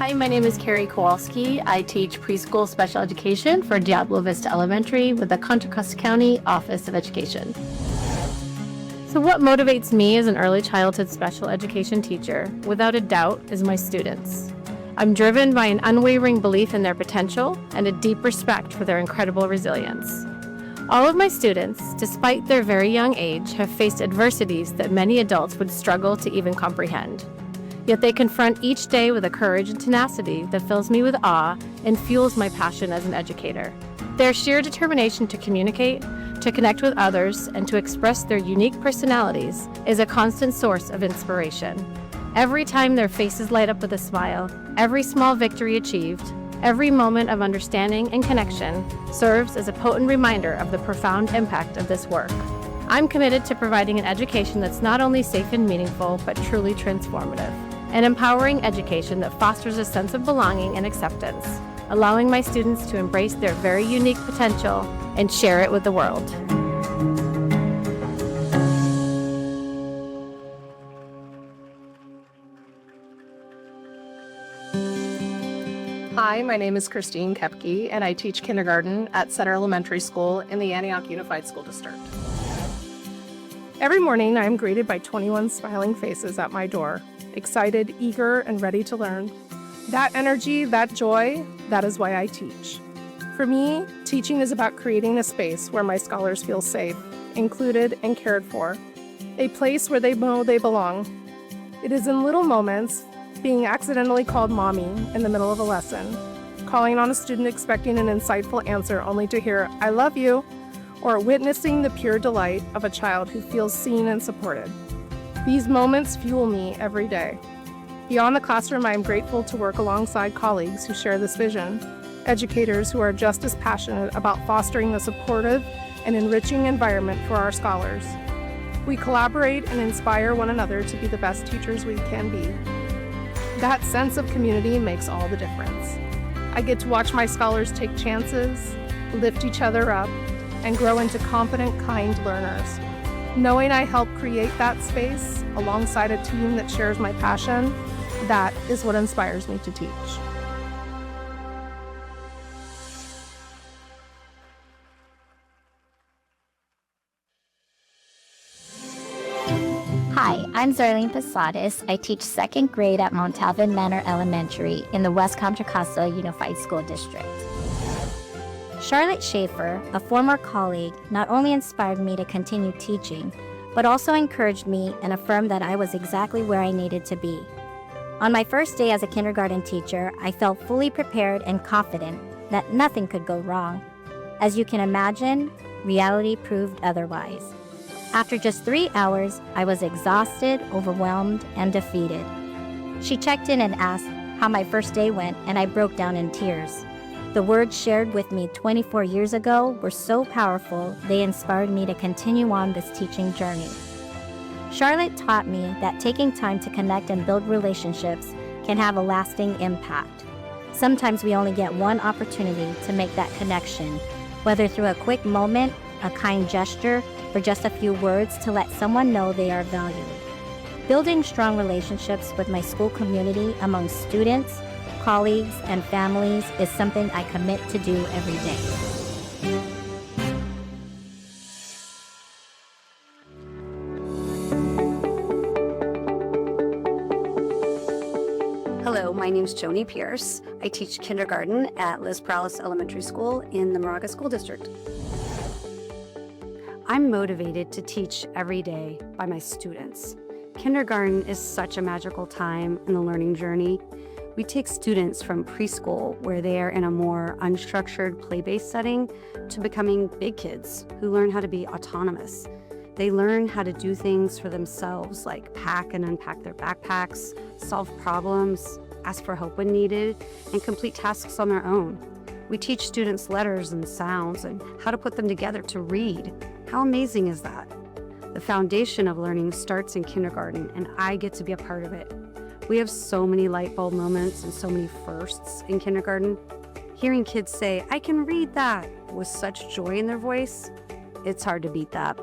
Hi, my name is Carrie Kowalski. I teach preschool special education for Diablo Vista Elementary with the Contra Costa County Office of Education. So what motivates me as an early childhood special education teacher, without a doubt, is my students. I'm driven by an unwavering belief in their potential and a deep respect for their incredible resilience. All of my students, despite their very young age, have faced adversities that many adults would struggle to even comprehend. Yet they confront each day with a courage and tenacity that fills me with awe and fuels my passion as an educator. Their sheer determination to communicate, to connect with others, and to express their unique personalities is a constant source of inspiration. Every time their faces light up with a smile, every small victory achieved, every moment of understanding and connection serves as a potent reminder of the profound impact of this work. I'm committed to providing an education that's not only safe and meaningful, but truly transformative. An empowering education that fosters a sense of belonging and acceptance, allowing my students to embrace their very unique potential and share it with the world. Hi, my name is Christine Kepke, and I teach kindergarten at Center Elementary School in the Antioch Unified School District. Every morning, I am greeted by 21 smiling faces at my door, excited, eager, and ready to learn. That energy, that joy, that is why I teach. For me, teaching is about creating a space where my scholars feel safe, included, and cared for, a place where they know they belong. It is in little moments, being accidentally called mommy in the middle of a lesson, calling on a student expecting an insightful answer only to hear, "I love you," or witnessing the pure delight of a child who feels seen and supported. These moments fuel me every day. Beyond the classroom, I am grateful to work alongside colleagues who share this vision, educators who are just as passionate about fostering a supportive and enriching environment for our scholars. We collaborate and inspire one another to be the best teachers we can be. That sense of community makes all the difference. I get to watch my scholars take chances, lift each other up, and grow into confident, kind learners. Knowing I help create that space alongside a team that shares my passion, that is what inspires me to teach. Hi, I'm Zarlene Posadas. I teach second grade at Mount Alvin Manor Elementary in the West Contra Costa Unified School District. Charlotte Schaefer, a former colleague, not only inspired me to continue teaching, but also encouraged me and affirmed that I was exactly where I needed to be. On my first day as a kindergarten teacher, I felt fully prepared and confident that nothing could go wrong. As you can imagine, reality proved otherwise. After just 3 hours, I was exhausted, overwhelmed, and defeated. She checked in and asked how my first day went, and I broke down in tears. The words shared with me 24 years ago were so powerful, they inspired me to continue on this teaching journey. Charlotte taught me that taking time to connect and build relationships can have a lasting impact. Sometimes we only get one opportunity to make that connection, whether through a quick moment, a kind gesture, or just a few words to let someone know they are valued. Building strong relationships with my school community among students, colleagues, and families is something I commit to do every day. Hello, my name is Joni Pierce. I teach kindergarten at Liz Perales Elementary School in the Moraga School District. I'm motivated to teach every day by my students. Kindergarten is such a magical time in the learning journey. We take students from preschool, where they are in a more unstructured play-based setting, to becoming big kids who learn how to be autonomous. They learn how to do things for themselves, like pack and unpack their backpacks, solve problems, ask for help when needed, and complete tasks on their own. We teach students letters and sounds and how to put them together to read. How amazing is that? The foundation of learning starts in kindergarten, and I get to be a part of it. We have so many light bulb moments and so many firsts in kindergarten. Hearing kids say, "I can read that," with such joy in their voice, it's hard to beat that.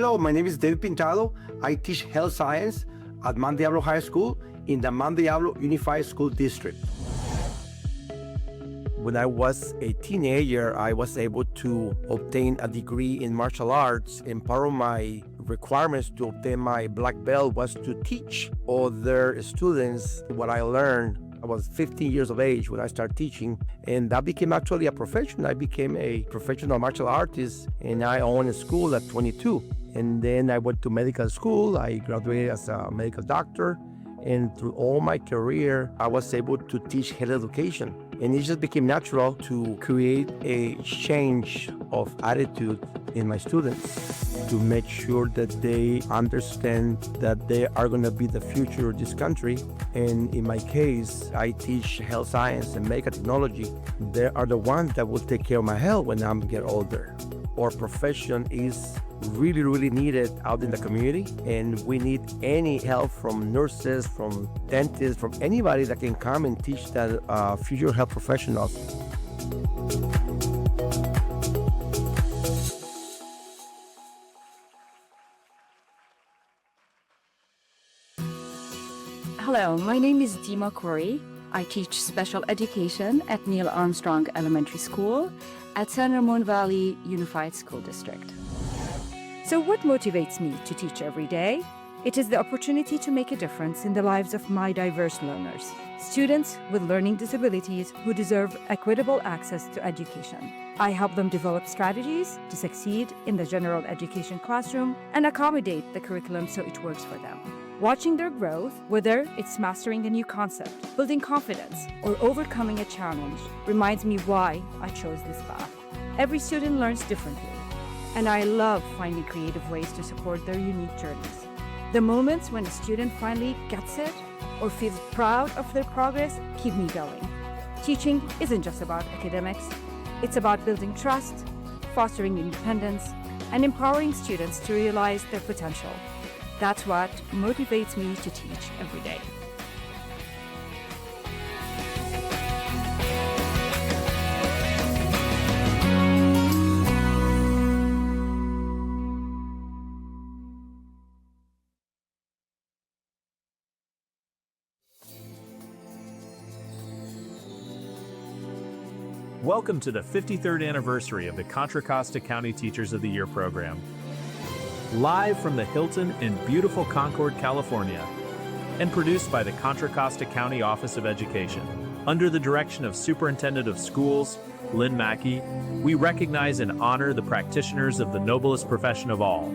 Hello, my name is David Pintado. I teach health science at Mount Diablo High School in the Mount Diablo Unified School District. When I was a teenager, I was able to obtain a degree in martial arts, and part of my requirements to obtain my black belt was to teach other students what I learned. I was 15 years of age when I started teaching, and that became actually a profession. I became a professional martial artist, and I owned a school at 22. And then I went to medical school. I graduated as a medical doctor, and through all my career, I was able to teach health education. And it just became natural to create a change of attitude in my students to make sure that they understand that they are going to be the future of this country. And in my case, I teach health science and medical technology. They are the ones that will take care of my health when I get older. Our profession is really, really needed out in the community, and we need any help from nurses, from dentists, from anybody that can come and teach that future health professionals. Hello, my name is Dima Corey. I teach special education at Neil Armstrong Elementary School at San Ramon Valley Unified School District. So what motivates me to teach every day? It is the opportunity to make a difference in the lives of my diverse learners, students with learning disabilities who deserve equitable access to education. I help them develop strategies to succeed in the general education classroom and accommodate the curriculum so it works for them. Watching their growth, whether it's mastering a new concept, building confidence, or overcoming a challenge, reminds me why I chose this path. Every student learns differently, and I love finding creative ways to support their unique journeys. The moments when a student finally gets it or feels proud of their progress keep me going. Teaching isn't just about academics, it's about building trust, fostering independence, and empowering students to realize their potential. That's what motivates me to teach every day. Welcome to the 53rd anniversary of the Contra Costa County Teachers of the Year program. Live from the Hilton in beautiful Concord, California, and produced by the Contra Costa County Office of Education. Under the direction of Superintendent of Schools, Lynn Mackey, we recognize and honor the practitioners of the noblest profession of all,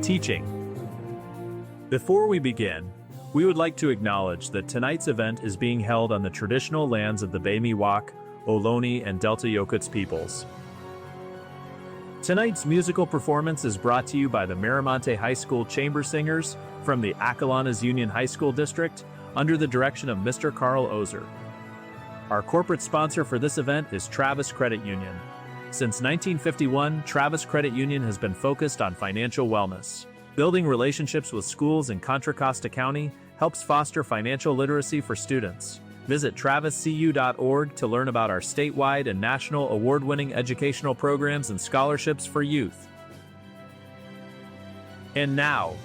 teaching. Before we begin, we would like to acknowledge that tonight's event is being held on the traditional lands of the Bay Miwok, Ohlone, and Delta Yokuts peoples. Tonight's musical performance is brought to you by the Miramonte High School Chamber Singers from the Acalanes Union High School District under the direction of Mr. Carl Ozer. Our corporate sponsor for this event is Travis Credit Union. Since 1951, Travis Credit Union has been focused on financial wellness. Building relationships with schools in Contra Costa County helps foster financial literacy for students. Visit traviscu.org to learn about our statewide and national award-winning educational programs and scholarships for youth. And now,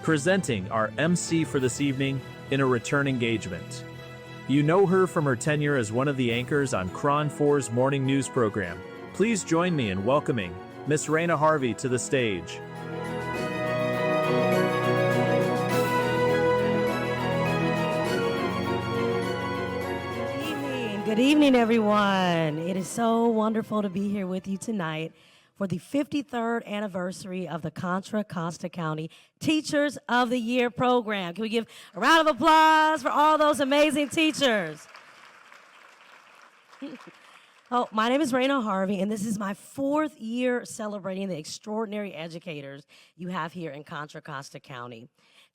presenting our MC for this evening in a return engagement. You know her from her tenure as one of the anchors on KRON 4's morning news program. Please join me in welcoming Miss Raina Harvey to the stage. Good evening, everyone. It is so wonderful to be here with you tonight for the 53rd anniversary of the Contra Costa County Teachers of the Year program. Can we give a round of applause for all those amazing teachers? Oh, my name is Raina Harvey, and this is my 4th year celebrating the extraordinary educators you have here in Contra Costa County.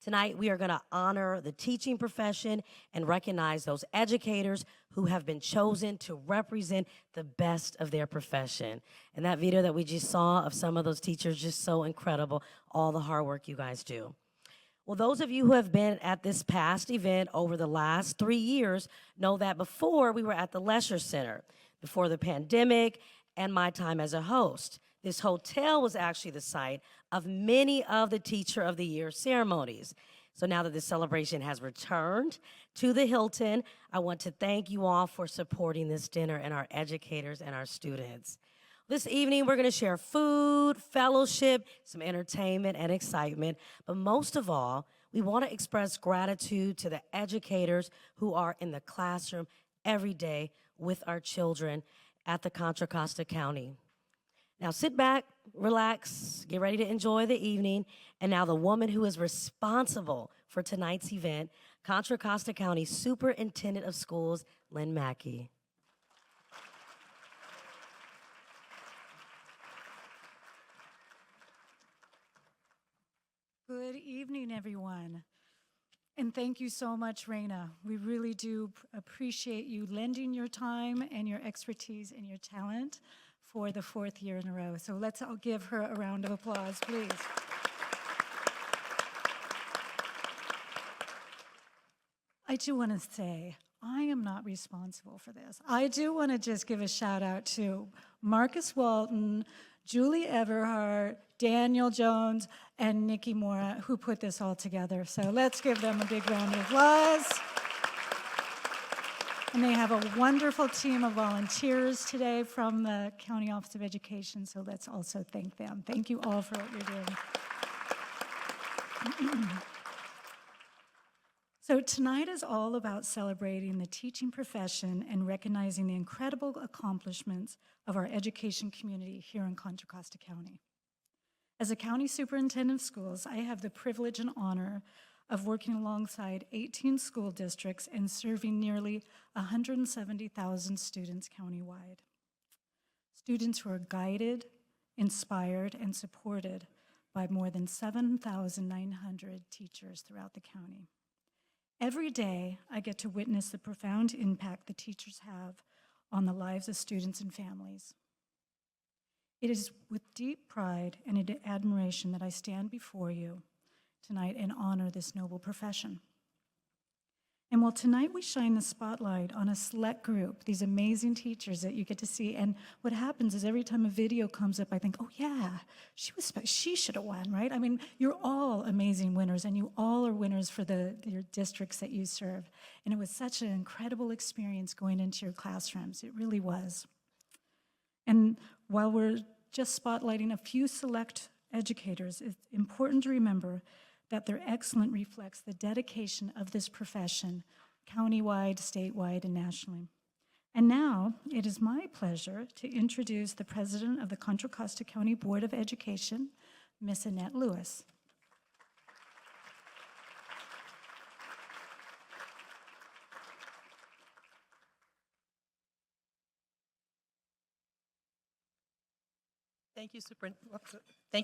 Tonight, we are going to honor the teaching profession and recognize those educators who have been chosen to represent the best of their profession. And that video that we just saw of some of those teachers, just so incredible, all the hard work you guys do. Well, those of you who have been at this past event over the last 3 years know that before we were at the Lesher Center, before the pandemic and my time as a host. This hotel was actually the site of many of the Teacher of the Year ceremonies. So now that this celebration has returned to the Hilton, I want to thank you all for supporting this dinner and our educators and our students. This evening, we're going to share food, fellowship, some entertainment, and excitement. But most of all, we want to express gratitude to the educators who are in the classroom every day with our children at the Contra Costa County. Now sit back, relax, get ready to enjoy the evening. And now the woman who is responsible for tonight's event, Contra Costa County Superintendent of Schools, Lynn Mackey. Good evening, everyone. And thank you so much, Raina. We really do appreciate you lending your time and your expertise and your talent for the 4th year in a row. So let's all give her a round of applause, please. I do want to say, I am not responsible for this. I do want to just give a shout out to Marcus Walton, Julie Everhart, Daniel Jones, and Nikki Mora, who put this all together. So let's give them a big round of applause. And they have a wonderful team of volunteers today from the County Office of Education, so let's also thank them. Thank you all for what you're doing. So tonight is all about celebrating the teaching profession and recognizing the incredible accomplishments of our education community here in Contra Costa County. As a county superintendent of schools, I have the privilege and honor of working alongside 18 school districts and serving nearly 170,000 students countywide. Students who are guided, inspired, and supported by more than 7,900 teachers throughout the county. Every day, I get to witness the profound impact the teachers have on the lives of students and families. It is with deep pride and admiration that I stand before you tonight and honor this noble profession. And while tonight we shine the spotlight on a select group, these amazing teachers that you get to see, and what happens is every time a video comes up, I think, oh yeah, she should have won, right? I mean, you're all amazing winners, and you all are winners for your districts that you serve. And it was such an incredible experience going into your classrooms. It really was. And while we're just spotlighting a few select educators, it's important to remember that their excellence reflects the dedication of this profession, countywide, statewide, and nationally. And now, it is my pleasure to introduce the president of the Contra Costa County Board of Education, Miss Annette Lewis. Thank you,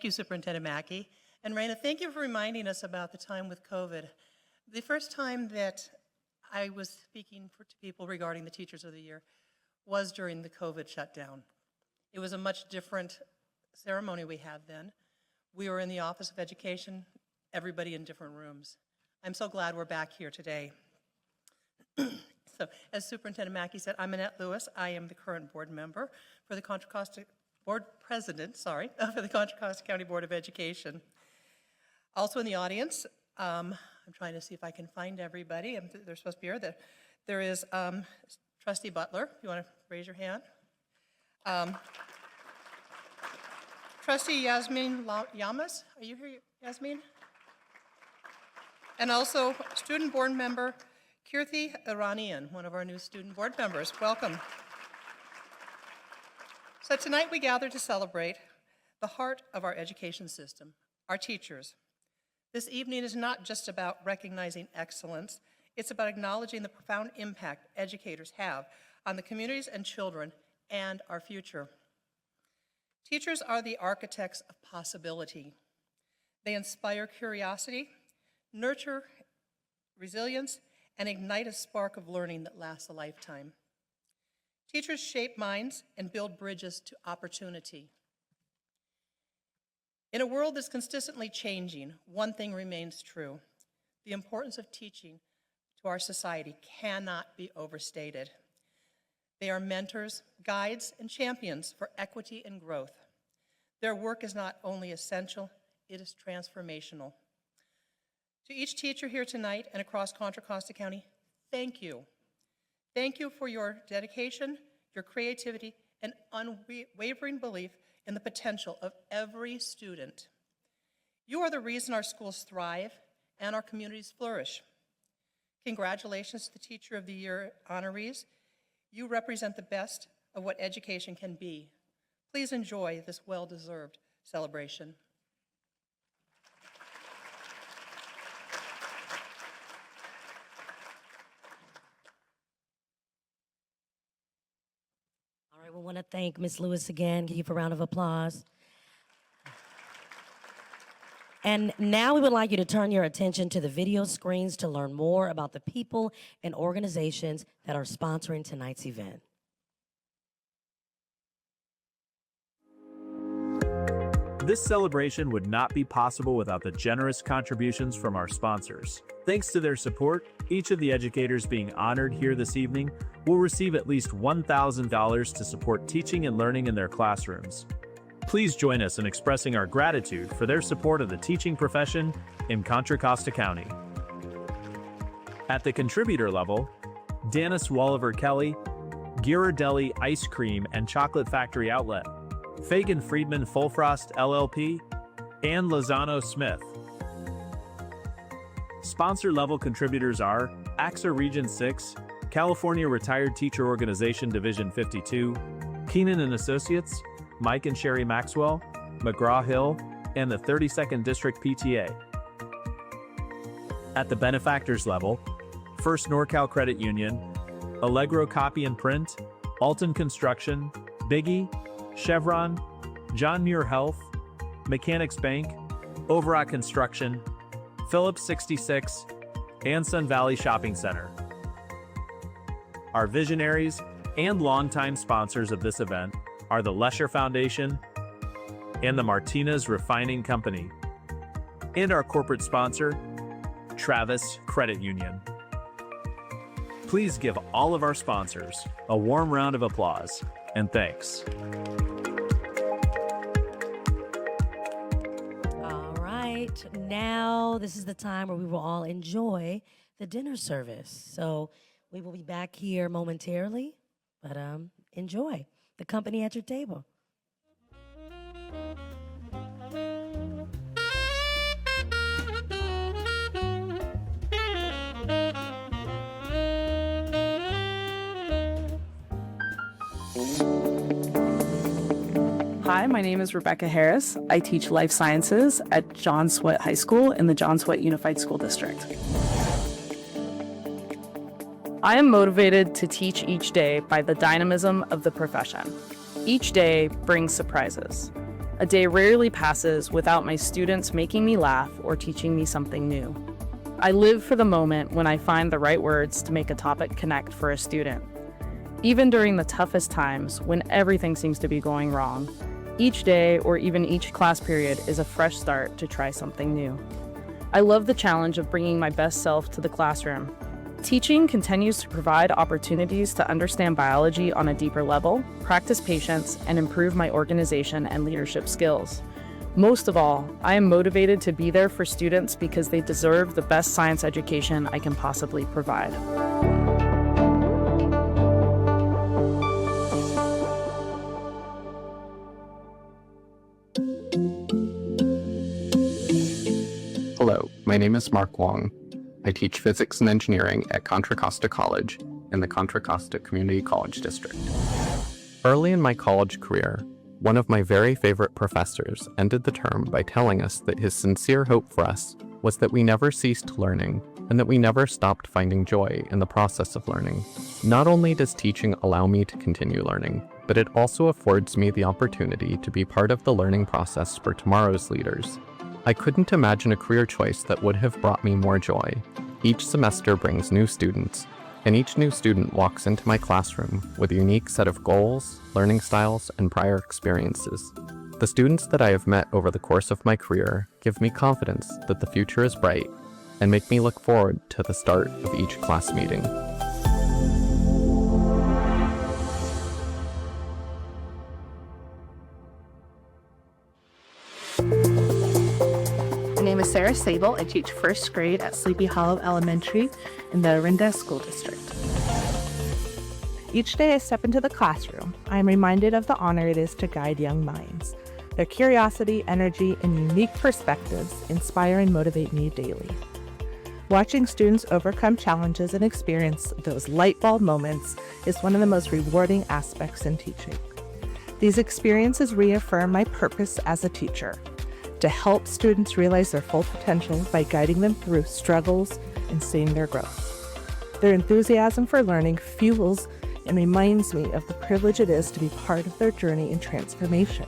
Superintendent Mackey. And Raina, thank you for reminding us about the time with COVID. The first time that I was speaking to people regarding the Teachers of the Year was during the COVID shutdown. It was a much different ceremony we had then. We were in the Office of Education, everybody in different rooms. I'm so glad we're back here today. So, as Superintendent Mackey said, I'm Annette Lewis. I am the current board member for the Contra Costa Board President, for the Contra Costa County Board of Education. Also in the audience, I'm trying to see if I can find everybody. They're supposed to be here. There is Trustee Butler. You want to raise your hand? Trustee Yasmin Yamas. Are you here, Yasmin? And also student board member Kirthi Iranian, one of our new student board members. Welcome. So tonight we gather to celebrate the heart of our education system, our teachers. This evening is not just about recognizing excellence, it's about acknowledging the profound impact educators have on the communities and children and our future. Teachers are the architects of possibility. They inspire curiosity, nurture resilience, and ignite a spark of learning that lasts a lifetime. Teachers shape minds and build bridges to opportunity. In a world that's consistently changing, one thing remains true. The importance of teaching to our society cannot be overstated. They are mentors, guides, and champions for equity and growth. Their work is not only essential, it is transformational. To each teacher here tonight and across Contra Costa County, thank you. Thank you for your dedication, your creativity, and unwavering belief in the potential of every student. You are the reason our schools thrive and our communities flourish. Congratulations to the Teacher of the Year honorees. You represent the best of what education can be. Please enjoy this well-deserved celebration. All right, we want to thank Ms. Lewis again. Give you a round of applause. And now we would like you to turn your attention to the video screens to learn more about the people and organizations that are sponsoring tonight's event. This celebration would not be possible without the generous contributions from our sponsors. Thanks to their support, each of the educators being honored here this evening will receive at least $1,000 to support teaching and learning in their classrooms. Please join us in expressing our gratitude for their support of the teaching profession in Contra Costa County. At the contributor level, Dennis Walliver Kelly, Ghirardelli Ice Cream and Chocolate Factory Outlet, Fagan Friedman Fullfrost LLP, and Lozano Smith. Sponsor-level contributors are AXA Region 6, California Retired Teacher Organization Division 52, Keenan and Associates, Mike and Sherry Maxwell, McGraw-Hill, and the 32nd District PTA. At the benefactors level, First NorCal Credit Union, Allegro Copy and Print, Alton Construction, Biggie, Chevron, John Muir Health, Mechanics Bank, Overrock Construction, Phillips 66, and Sun Valley Shopping Center. Our visionaries and longtime sponsors of this event are the Lesher Foundation and the Martinez Refining Company, and our corporate sponsor, Travis Credit Union. Please give all of our sponsors a warm round of applause and thanks. All right, now this is the time where we will all enjoy the dinner service. So we will be back here momentarily, but enjoy the company at your table. Hi, my name is Rebecca Harris. I teach life sciences at John Swett High School in the John Swett Unified School District. I am motivated to teach each day by the dynamism of the profession. Each day brings surprises. A day rarely passes without my students making me laugh or teaching me something new. I live for the moment when I find the right words to make a topic connect for a student. Even during the toughest times, when everything seems to be going wrong, each day or even each class period is a fresh start to try something new. I love the challenge of bringing my best self to the classroom. Teaching continues to provide opportunities to understand biology on a deeper level, practice patience, and improve my organization and leadership skills. Most of all, I am motivated to be there for students because they deserve the best science education I can possibly provide. Hello, my name is Mark Wong. I teach physics and engineering at Contra Costa College in the Contra Costa Community College District. Early in my college career, one of my very favorite professors ended the term by telling us that his sincere hope for us was that we never ceased learning and that we never stopped finding joy in the process of learning. Not only does teaching allow me to continue learning, but it also affords me the opportunity to be part of the learning process for tomorrow's leaders. I couldn't imagine a career choice that would have brought me more joy. Each semester brings new students, and each new student walks into my classroom with a unique set of goals, learning styles, and prior experiences. The students that I have met over the course of my career give me confidence that the future is bright and make me look forward to the start of each class meeting. is Sarah Sable. I teach first grade at Sleepy Hollow Elementary in the Orinda School District. Each day I step into the classroom, I am reminded of the honor it is to guide young minds. Their curiosity, energy, and unique perspectives inspire and motivate me daily. Watching students overcome challenges and experience those light bulb moments is one of the most rewarding aspects in teaching. These experiences reaffirm my purpose as a teacher, to help students realize their full potential by guiding them through struggles and seeing their growth. Their enthusiasm for learning fuels and reminds me of the privilege it is to be part of their journey in transformation.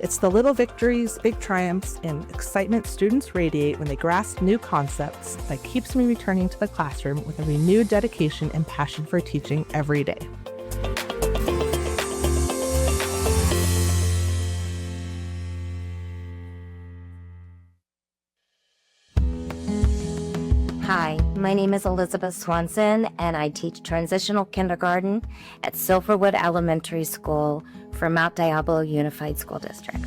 It's the little victories, big triumphs, and excitement students radiate when they grasp new concepts that keeps me returning to the classroom with a renewed dedication and passion for teaching every day. Hi, my name is Elizabeth Swanson, and I teach transitional kindergarten at Silverwood Elementary School for Mount Diablo Unified School District.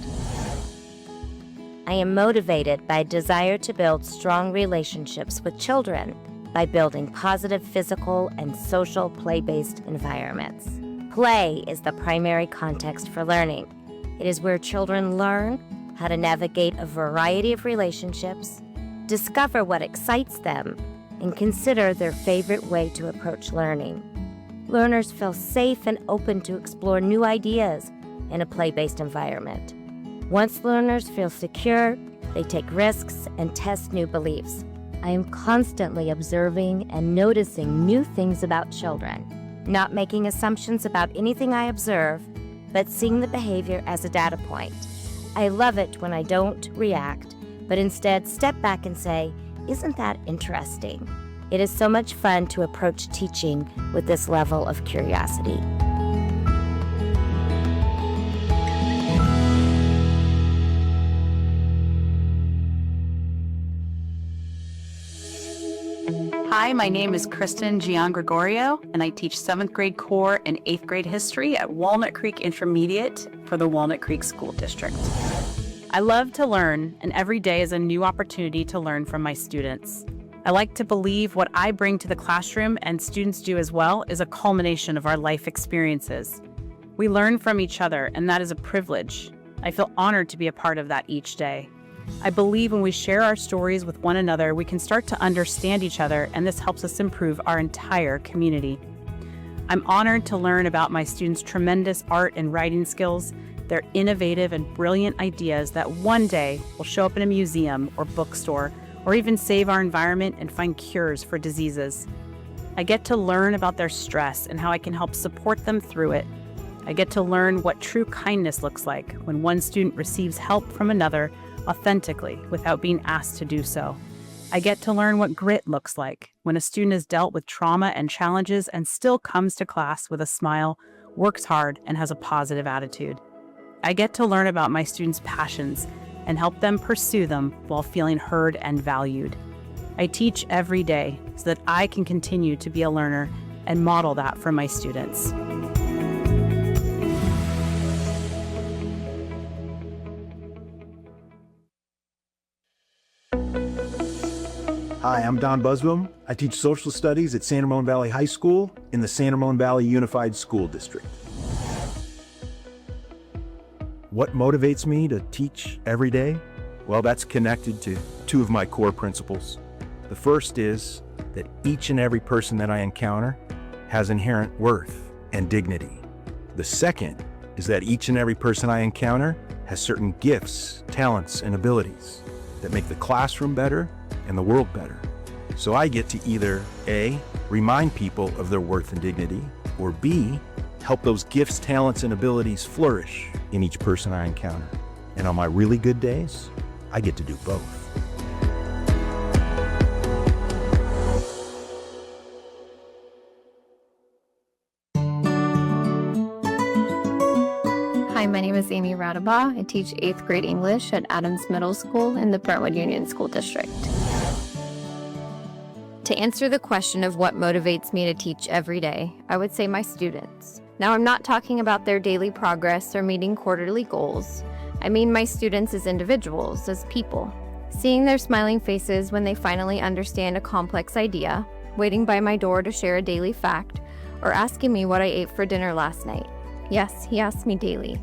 I am motivated by a desire to build strong relationships with children by building positive physical and social play-based environments. Play is the primary context for learning. It is where children learn how to navigate a variety of relationships, discover what excites them, and consider their favorite way to approach learning. Learners feel safe and open to explore new ideas in a play-based environment. Once learners feel secure, they take risks and test new beliefs. I am constantly observing and noticing new things about children, not making assumptions about anything I observe, but seeing the behavior as a data point. I love it when I don't react, but instead step back and say, "Isn't that interesting?" It is so much fun to approach teaching with this level of curiosity. Hi, my name is Kristen Gian Gregorio, and I teach 7th grade core and 8th grade history at Walnut Creek Intermediate for the Walnut Creek School District. I love to learn, and every day is a new opportunity to learn from my students. I like to believe what I bring to the classroom, and students do as well, is a culmination of our life experiences. We learn from each other, and that is a privilege. I feel honored to be a part of that each day. I believe when we share our stories with one another, we can start to understand each other, and this helps us improve our entire community. I'm honored to learn about my students' tremendous art and writing skills, their innovative and brilliant ideas that one day will show up in a museum or bookstore, or even save our environment and find cures for diseases. I get to learn about their stress and how I can help support them through it. I get to learn what true kindness looks like when one student receives help from another authentically without being asked to do so. I get to learn what grit looks like when a student has dealt with trauma and challenges and still comes to class with a smile, works hard, and has a positive attitude. I get to learn about my students' passions and help them pursue them while feeling heard and valued. I teach every day so that I can continue to be a learner and model that for my students. Hi, I'm Don Busboom. I teach social studies at San Ramon Valley High School in the San Ramon Valley Unified School District. What motivates me to teach every day? Well, that's connected to two of my core principles. The first is that each and every person that I encounter has inherent worth and dignity. The second is that each and every person I encounter has certain gifts, talents, and abilities that make the classroom better and the world better. So I get to either A, remind people of their worth and dignity, or B, help those gifts, talents, and abilities flourish in each person I encounter. And on my really good days, I get to do both. Hi, my name is Amy Radabaugh. I teach 8th grade English at Adams Middle School in the Brentwood Union School District. To answer the question of what motivates me to teach every day, I would say my students. Now, I'm not talking about their daily progress or meeting quarterly goals. I mean my students as individuals, as people. Seeing their smiling faces when they finally understand a complex idea, waiting by my door to share a daily fact, or asking me what I ate for dinner last night. Yes, he asks me daily.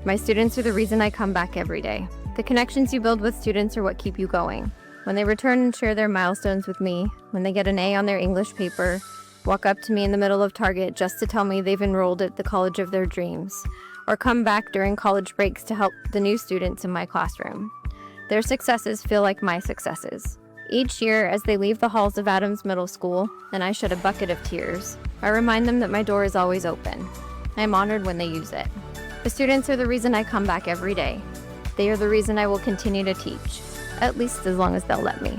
My students are the reason I come back every day. The connections you build with students are what keep you going. When they return and share their milestones with me, when they get an A on their English paper, walk up to me in the middle of Target just to tell me they've enrolled at the college of their dreams, or come back during college breaks to help the new students in my classroom. Their successes feel like my successes. Each year, as they leave the halls of Adams Middle School, and I shed a bucket of tears, I remind them that my door is always open. I am honored when they use it. The students are the reason I come back every day. They are the reason I will continue to teach, at least as long as they'll let me.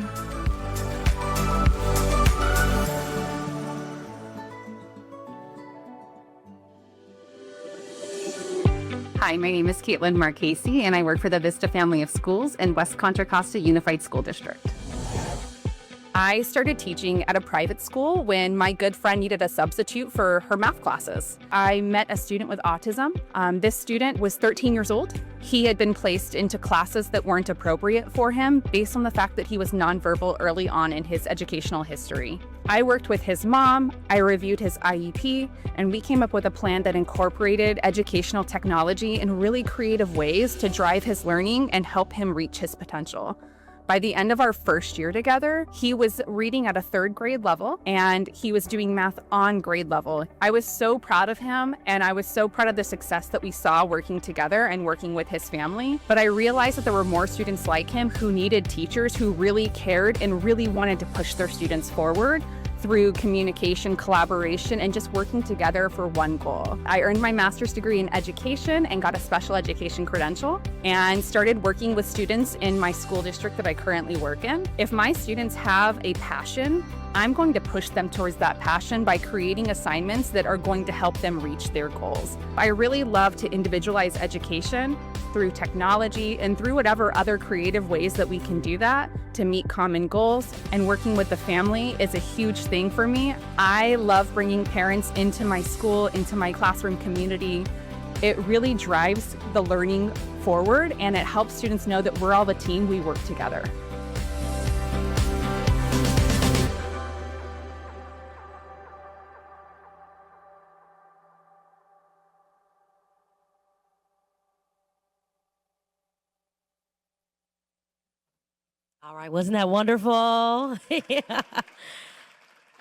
Hi, my name is Caitlin Marchese, and I work for the Vista family of schools in West Contra Costa Unified School District. I started teaching at a private school when my good friend needed a substitute for her math classes. I met a student with autism. This student was 13 years old. He had been placed into classes that weren't appropriate for him based on the fact that he was nonverbal early on in his educational history. I worked with his mom, I reviewed his IEP, and we came up with a plan that incorporated educational technology in really creative ways to drive his learning and help him reach his potential. By the end of our first year together, he was reading at a 3rd grade level and he was doing math on grade level. I was so proud of him and I was so proud of the success that we saw working together and working with his family. But I realized that there were more students like him who needed teachers who really cared and really wanted to push their students forward through communication, collaboration, and just working together for one goal. I earned my master's degree in education and got a special education credential and started working with students in my school district that I currently work in. If my students have a passion, I'm going to push them towards that passion by creating assignments that are going to help them reach their goals. I really love to individualize education through technology and through whatever other creative ways that we can do that to meet common goals. And working with the family is a huge thing for me. I love bringing parents into my school, into my classroom community. It really drives the learning forward and it helps students know that we're all a team, we work together. All right, wasn't that wonderful? Yeah.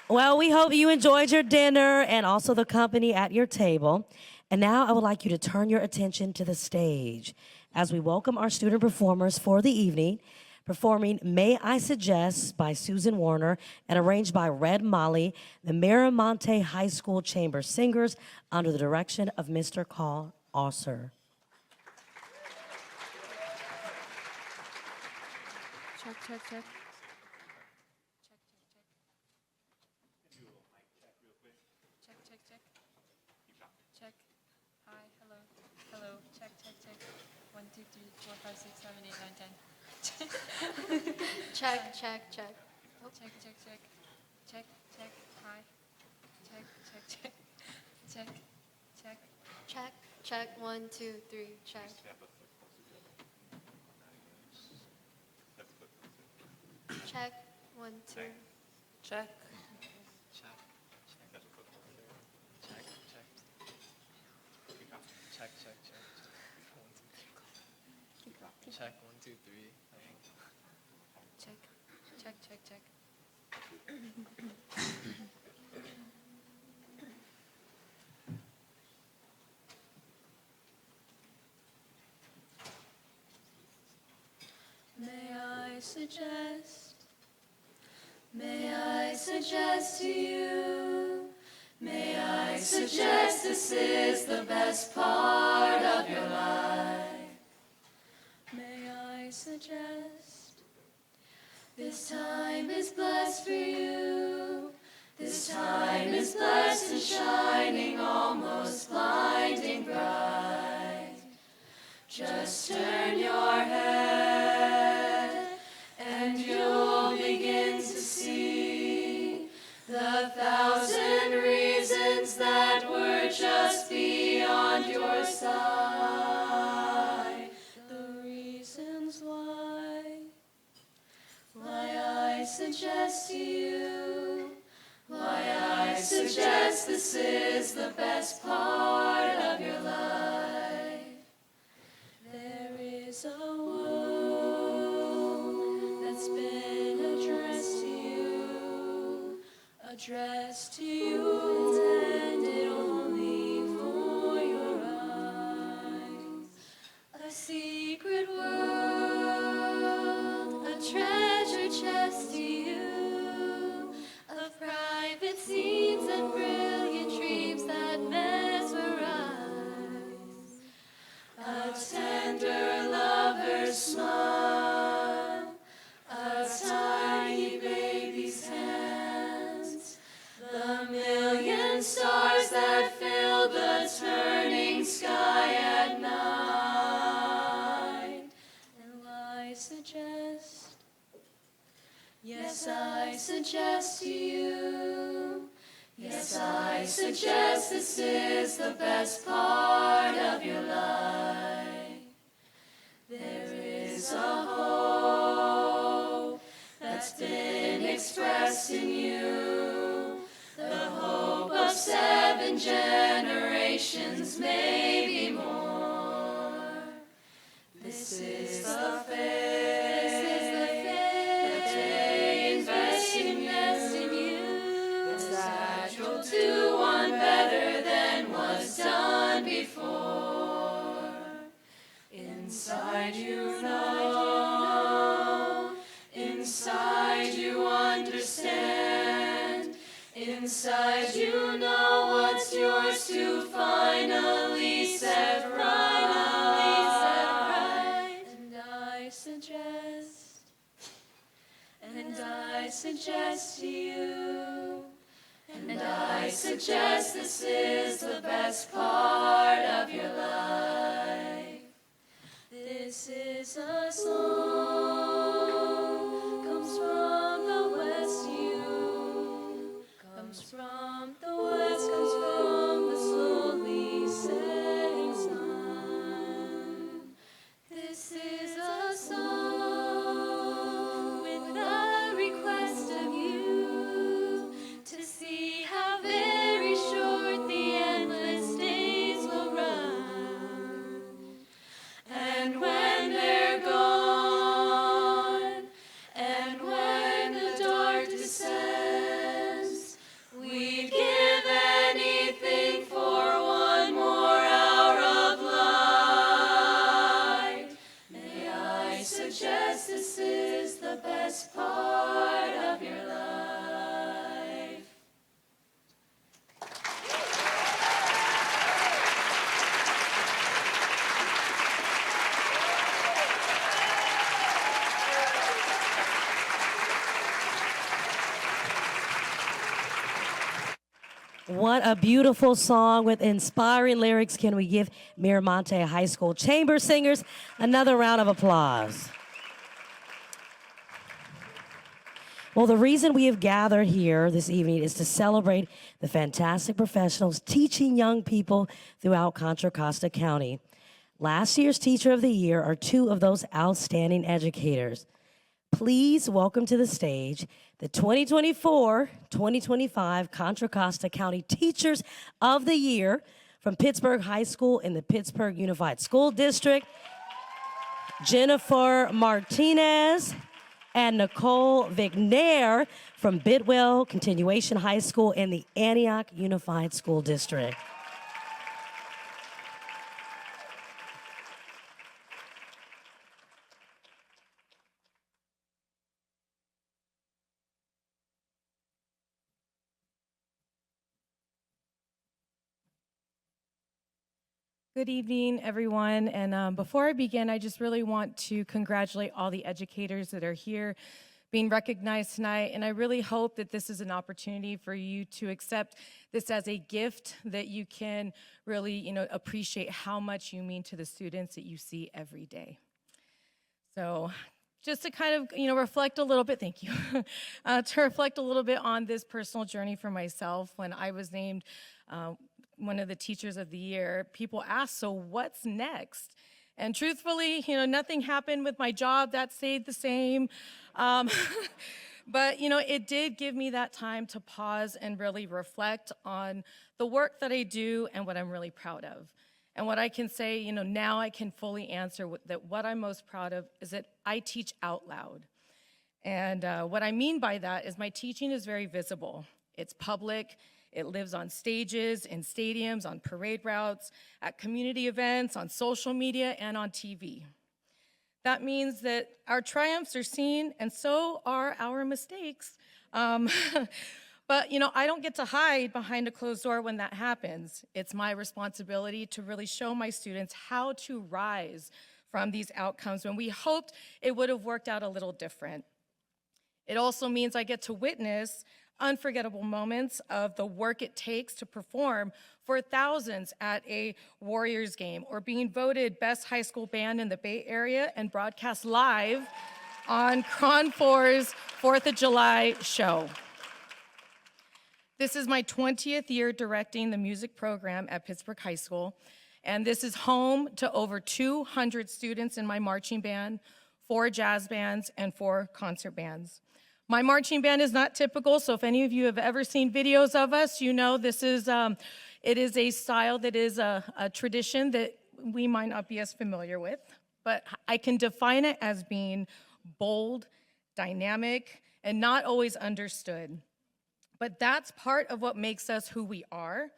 Well, we hope you enjoyed your dinner and also the company at your table. And now I would like you to turn your attention to the stage as we welcome our student performers for the evening, performing May I Suggest by Susan Warner and arranged by Red Molly, the Miramonte High School Chamber Singers under the direction of Mr. Carl Osser. Check, check, check. Check, check, check. Check. Hi, hello. Hello. Check, check, check. 1, 2, 3, 4, 5, 6, 7, 8, 9, 10. Check, check, check. Oh. Check, check, check. Check, check. Hi. Check, check, check. Check, check. Check, check. 1, 2, 3, check. Check, 1, 2. Check. Check. Check, check. Check, check, check. Check, 1, 2, 3. Check, check, check, check. May I suggest to you, may I suggest this is the best part of your life. May I suggest this time is blessed for you, this time is blessed and shining, almost blinding bright. Just turn your head and you'll begin to see the 1,000 reasons that were just beyond your sight. The reasons why suggest to you, why I suggest this is the best part of your life. There is a wound that's been addressed to you, intended only for your eyes. A secret world, a treasure chest to you, of private scenes and brilliant dreams that mesmerize. A tender lover's smile, a tiny baby's hands, the million stars that fill the turning sky at night. And I suggest, yes, I suggest to you, yes, I suggest this is the best part of your life. There is a hope that's been expressed in you, the hope of 7 generations, maybe more. This is the faith that they invest in you, that you'll do one better than was done before. Inside you know, inside you understand, inside you know what's yours to finally set right. And I suggest to you, and I suggest this is the best part of your life. This is a song, comes from the west, comes from the west, comes from the slowly setting sun. This is a song with a request of you to see how very short the endless days will run. And when they're gone, and when the dark descends, we'd give anything for one more hour of light. May I suggest this is the best part of your life. What a beautiful song with inspiring lyrics. Can we give Miramonte High School chamber singers another round of applause? Well, the reason we have gathered here this evening is to celebrate the fantastic professionals teaching young people throughout Contra Costa County. Last year's Teacher of the Year are 2 of those outstanding educators. Please welcome to the stage the 2024-2025 Contra Costa County Teachers of the Year from Pittsburgh High School in the Pittsburgh Unified School District, Jennifer Martinez and Nicole Vignair from Bidwell Continuation High School in the Antioch Unified School District. Good evening, everyone. And before I begin, I just really want to congratulate all the educators that are here being recognized tonight. And I really hope that this is an opportunity for you to accept this as a gift that you can really, appreciate how much you mean to the students that you see every day. So just to kind of, reflect a little bit, thank you, to reflect a little bit on this personal journey for myself. When I was named one of the Teachers of the Year, people asked, so what's next? And truthfully, nothing happened with my job. That stayed the same. But, it did give me that time to pause and really reflect on the work that I do and what I'm really proud of. And what I can say, now I can fully answer that what I'm most proud of is that I teach out loud. And what I mean by that is my teaching is very visible. It's public. It lives on stages, in stadiums, on parade routes, at community events, on social media, and on TV. That means that our triumphs are seen, and so are our mistakes. But, I don't get to hide behind a closed door when that happens. It's my responsibility to really show my students how to rise from these outcomes when we hoped it would have worked out a little different. It also means I get to witness unforgettable moments of the work it takes to perform for thousands at a Warriors game, or being voted best high school band in the Bay Area and broadcast live on KRON4's 4th of July show. This is my 20th year directing the music program at Pittsburgh High School, and this is home to over 200 students in my marching band, 4 jazz bands, and 4 concert bands. My marching band is not typical, so if any of you have ever seen videos of us, this is, it is a style that is a tradition that we might not be as familiar with, but I can define it as being bold, dynamic, and not always understood. But that's part of what makes us who we are.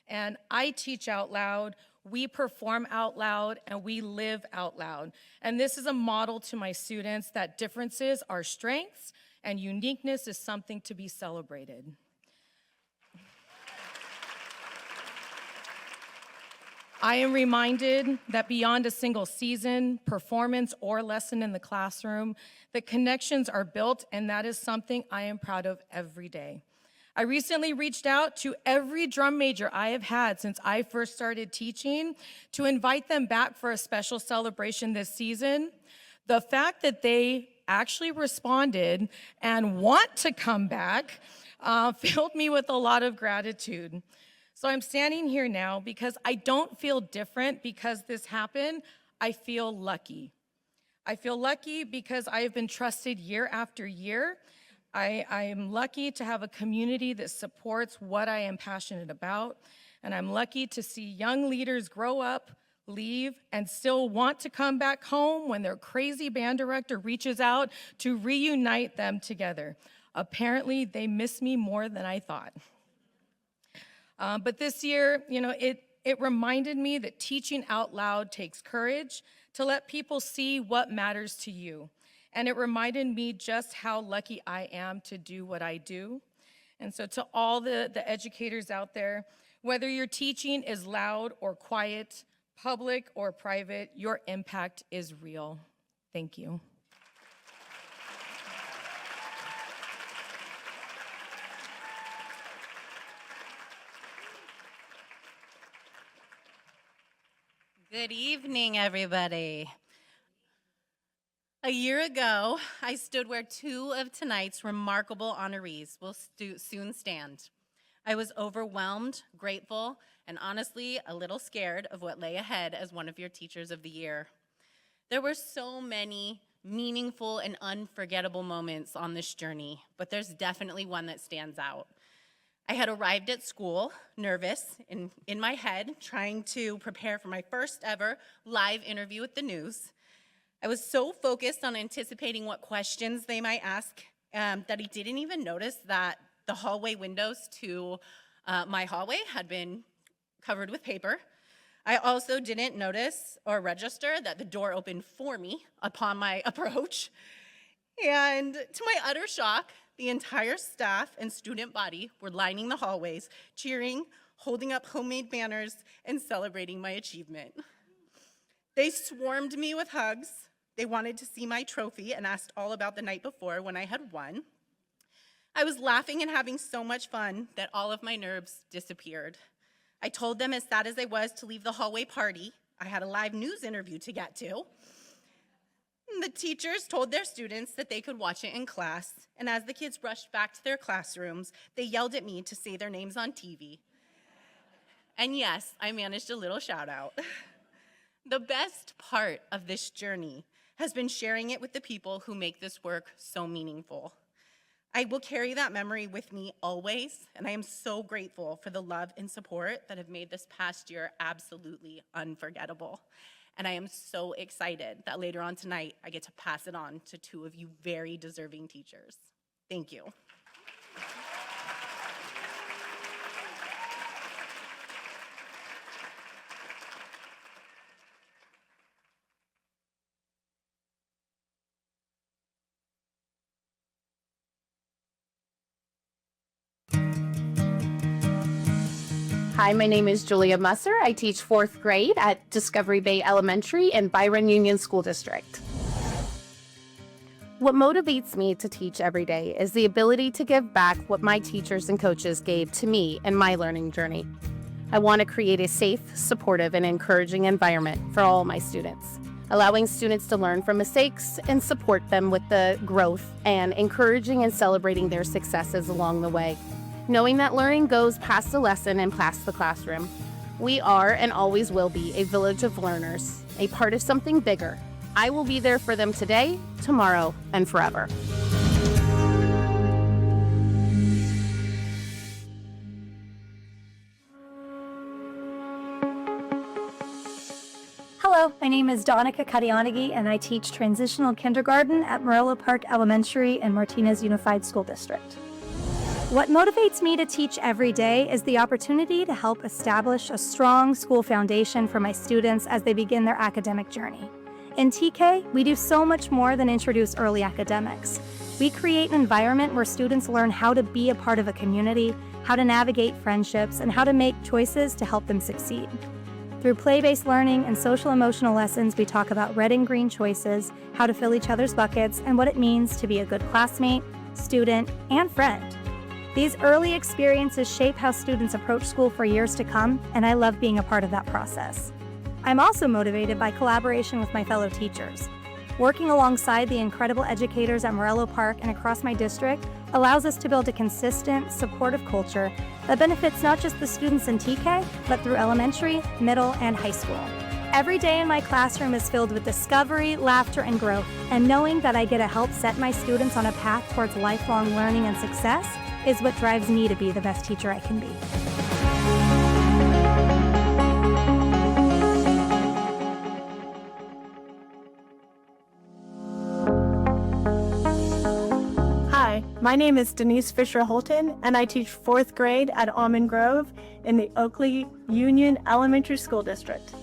And I teach out loud, we perform out loud, and we live out loud. And this is a model to my students that differences are strengths and uniqueness is something to be celebrated. I am reminded that beyond a single season, performance, or lesson in the classroom, the connections are built, and that is something I am proud of every day. I recently reached out to every drum major I have had since I first started teaching to invite them back for a special celebration this season. The fact that they actually responded and want to come back filled me with a lot of gratitude. So I'm standing here now because I don't feel different because this happened. I feel lucky. I feel lucky because I have been trusted year after year. I am lucky to have a community that supports what I am passionate about, and I'm lucky to see young leaders grow up, leave, and still want to come back home when their crazy band director reaches out to reunite them together. Apparently, they miss me more than I thought. But this year, it reminded me that teaching out loud takes courage to let people see what matters to you. And it reminded me just how lucky I am to do what I do. And so to all the educators out there, whether your teaching is loud or quiet, public or private, your impact is real. Thank you. Good evening, everybody. A year ago, I stood where 2 of tonight's remarkable honorees will soon stand. I was overwhelmed, grateful, and honestly a little scared of what lay ahead as one of your Teachers of the Year. There were so many meaningful and unforgettable moments on this journey, but there's definitely one that stands out. I had arrived at school, nervous, in my head, trying to prepare for my first ever live interview with the news. I was so focused on anticipating what questions they might ask that I didn't even notice that the hallway windows to my hallway had been covered with paper. I also didn't notice or register that the door opened for me upon my approach. And to my utter shock, the entire staff and student body were lining the hallways, cheering, holding up homemade banners, and celebrating my achievement. They swarmed me with hugs. They wanted to see my trophy and asked all about the night before when I had won. I was laughing and having so much fun that all of my nerves disappeared. I told them, as sad as I was to leave the hallway party, I had a live news interview to get to. The teachers told their students that they could watch it in class, and as the kids rushed back to their classrooms, they yelled at me to say their names on TV. And yes, I managed a little shout out. The best part of this journey has been sharing it with the people who make this work so meaningful. I will carry that memory with me always, and I am so grateful for the love and support that have made this past year absolutely unforgettable. And I am so excited that later on tonight, I get to pass it on to two of you very deserving teachers. Thank you. Hi, my name is Julia Musser. I teach 4th grade at Discovery Bay Elementary in Byron Union School District. What motivates me to teach every day is the ability to give back what my teachers and coaches gave to me in my learning journey. I want to create a safe, supportive, and encouraging environment for all my students, allowing students to learn from mistakes and support them with the growth and encouraging and celebrating their successes along the way. Knowing that learning goes past the lesson and past the classroom. We are and always will be a village of learners, a part of something bigger. I will be there for them today, tomorrow, and forever. Hello, my name is Donica Kadianagi, and I teach transitional kindergarten at Morello Park Elementary and Martinez Unified School District. What motivates me to teach every day is the opportunity to help establish a strong school foundation for my students as they begin their academic journey. In TK, we do so much more than introduce early academics. We create an environment where students learn how to be a part of a community, how to navigate friendships, and how to make choices to help them succeed. Through play-based learning and social-emotional lessons, we talk about red and green choices, how to fill each other's buckets, and what it means to be a good classmate, student, and friend. These early experiences shape how students approach school for years to come, and I love being a part of that process. I'm also motivated by collaboration with my fellow teachers. Working alongside the incredible educators at Morello Park and across my district allows us to build a consistent, supportive culture that benefits not just the students in TK, but through elementary, middle, and high school. Every day in my classroom is filled with discovery, laughter, and growth, and knowing that I get to help set my students on a path towards lifelong learning and success is what drives me to be the best teacher I can be. Hi, my name is Denise Fisher-Holton, and I teach 4th grade at Almond Grove in the Oakley Union Elementary School District.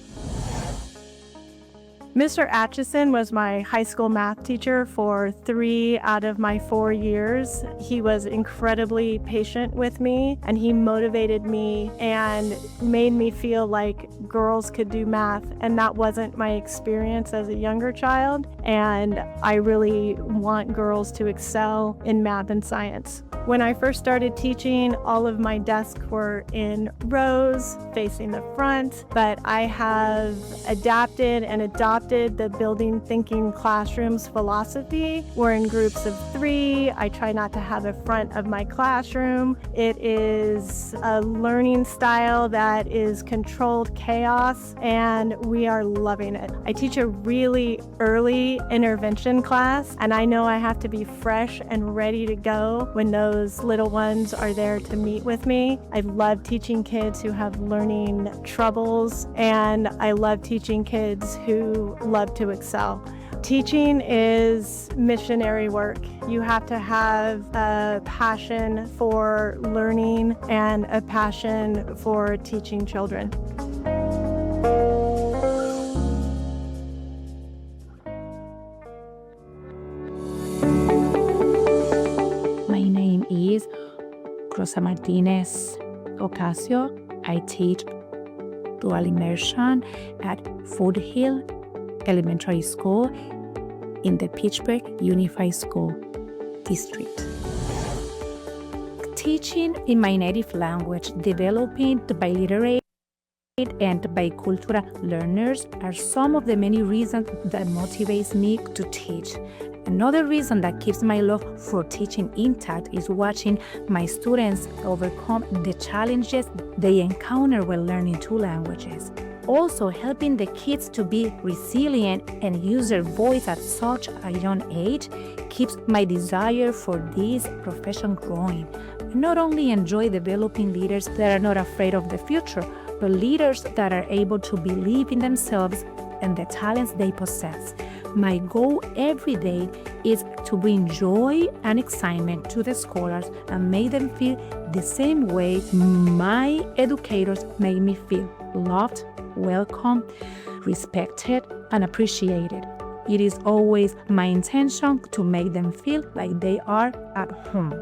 Mr. Atchison was my high school math teacher for 3 out of my 4 years. He was incredibly patient with me, and he motivated me and made me feel like girls could do math, and that wasn't my experience as a younger child, and I really want girls to excel in math and science. When I first started teaching, all of my desks were in rows facing the front, but I have adapted and adopted the building thinking classrooms philosophy. We're in groups of 3. I try not to have a front of my classroom. It is a learning style that is controlled chaos, and we are loving it. I teach a really early intervention class, and I know I have to be fresh and ready to go when those little ones are there to meet with me. I love teaching kids who have learning troubles, and I love teaching kids who love to excel. Teaching is missionary work. You have to have a passion for learning and a passion for teaching children. My name is Rosa Martinez Ocasio. I teach dual immersion at Foothill Elementary School in the Pittsburgh Unified School District. Teaching in my native language, developing biliterate and bicultural learners are some of the many reasons that motivates me to teach. Another reason that keeps my love for teaching intact is watching my students overcome the challenges they encounter when learning 2 languages. also helping the kids to be resilient and use their voice at such a young age keeps my desire for this profession growing. I not only enjoy developing leaders that are not afraid of the future, but leaders that are able to believe in themselves and the talents they possess. My goal every day is to bring joy and excitement to the scholars and make them feel the same way my educators made me feel: loved, welcome, respected, and appreciated. It is always my intention to make them feel like they are at home.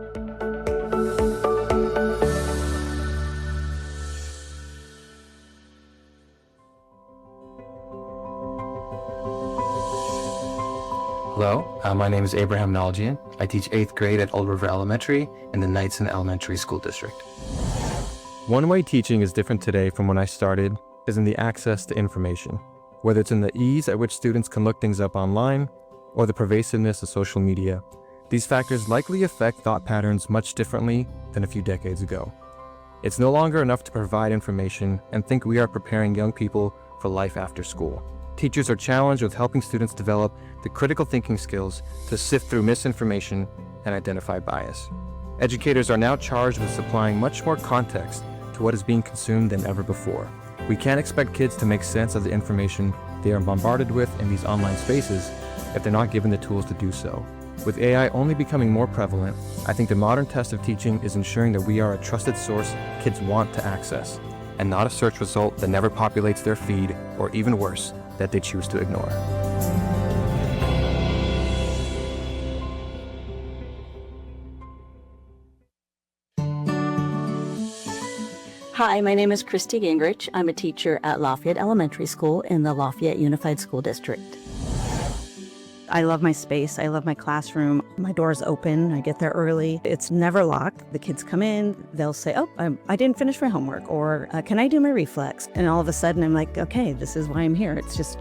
Hello, my name is Abraham Naljian. I teach 8th grade at Old River Elementary in the Knightson Elementary School District. One way teaching is different today from when I started is in the access to information, whether it's in the ease at which students can look things up online or the pervasiveness of social media. These factors likely affect thought patterns much differently than a few decades ago. It's no longer enough to provide information and think we are preparing young people for life after school. Teachers are challenged with helping students develop the critical thinking skills to sift through misinformation and identify bias. Educators are now charged with supplying much more context to what is being consumed than ever before. We can't expect kids to make sense of the information they are bombarded with in these online spaces if they're not given the tools to do so. With AI only becoming more prevalent, I think the modern test of teaching is ensuring that we are a trusted source kids want to access, and not a search result that never populates their feed, or even worse, that they choose to ignore. Hi, my name is Christy Gingrich. I'm a teacher at Lafayette Elementary School in the Lafayette Unified School District. I love my space. I love my classroom. My door's open. I get there early. It's never locked. The kids come in. They'll say, oh, I didn't finish my homework, or can I do my reflex? And all of a sudden I'm like, okay, this is why I'm here. It's just,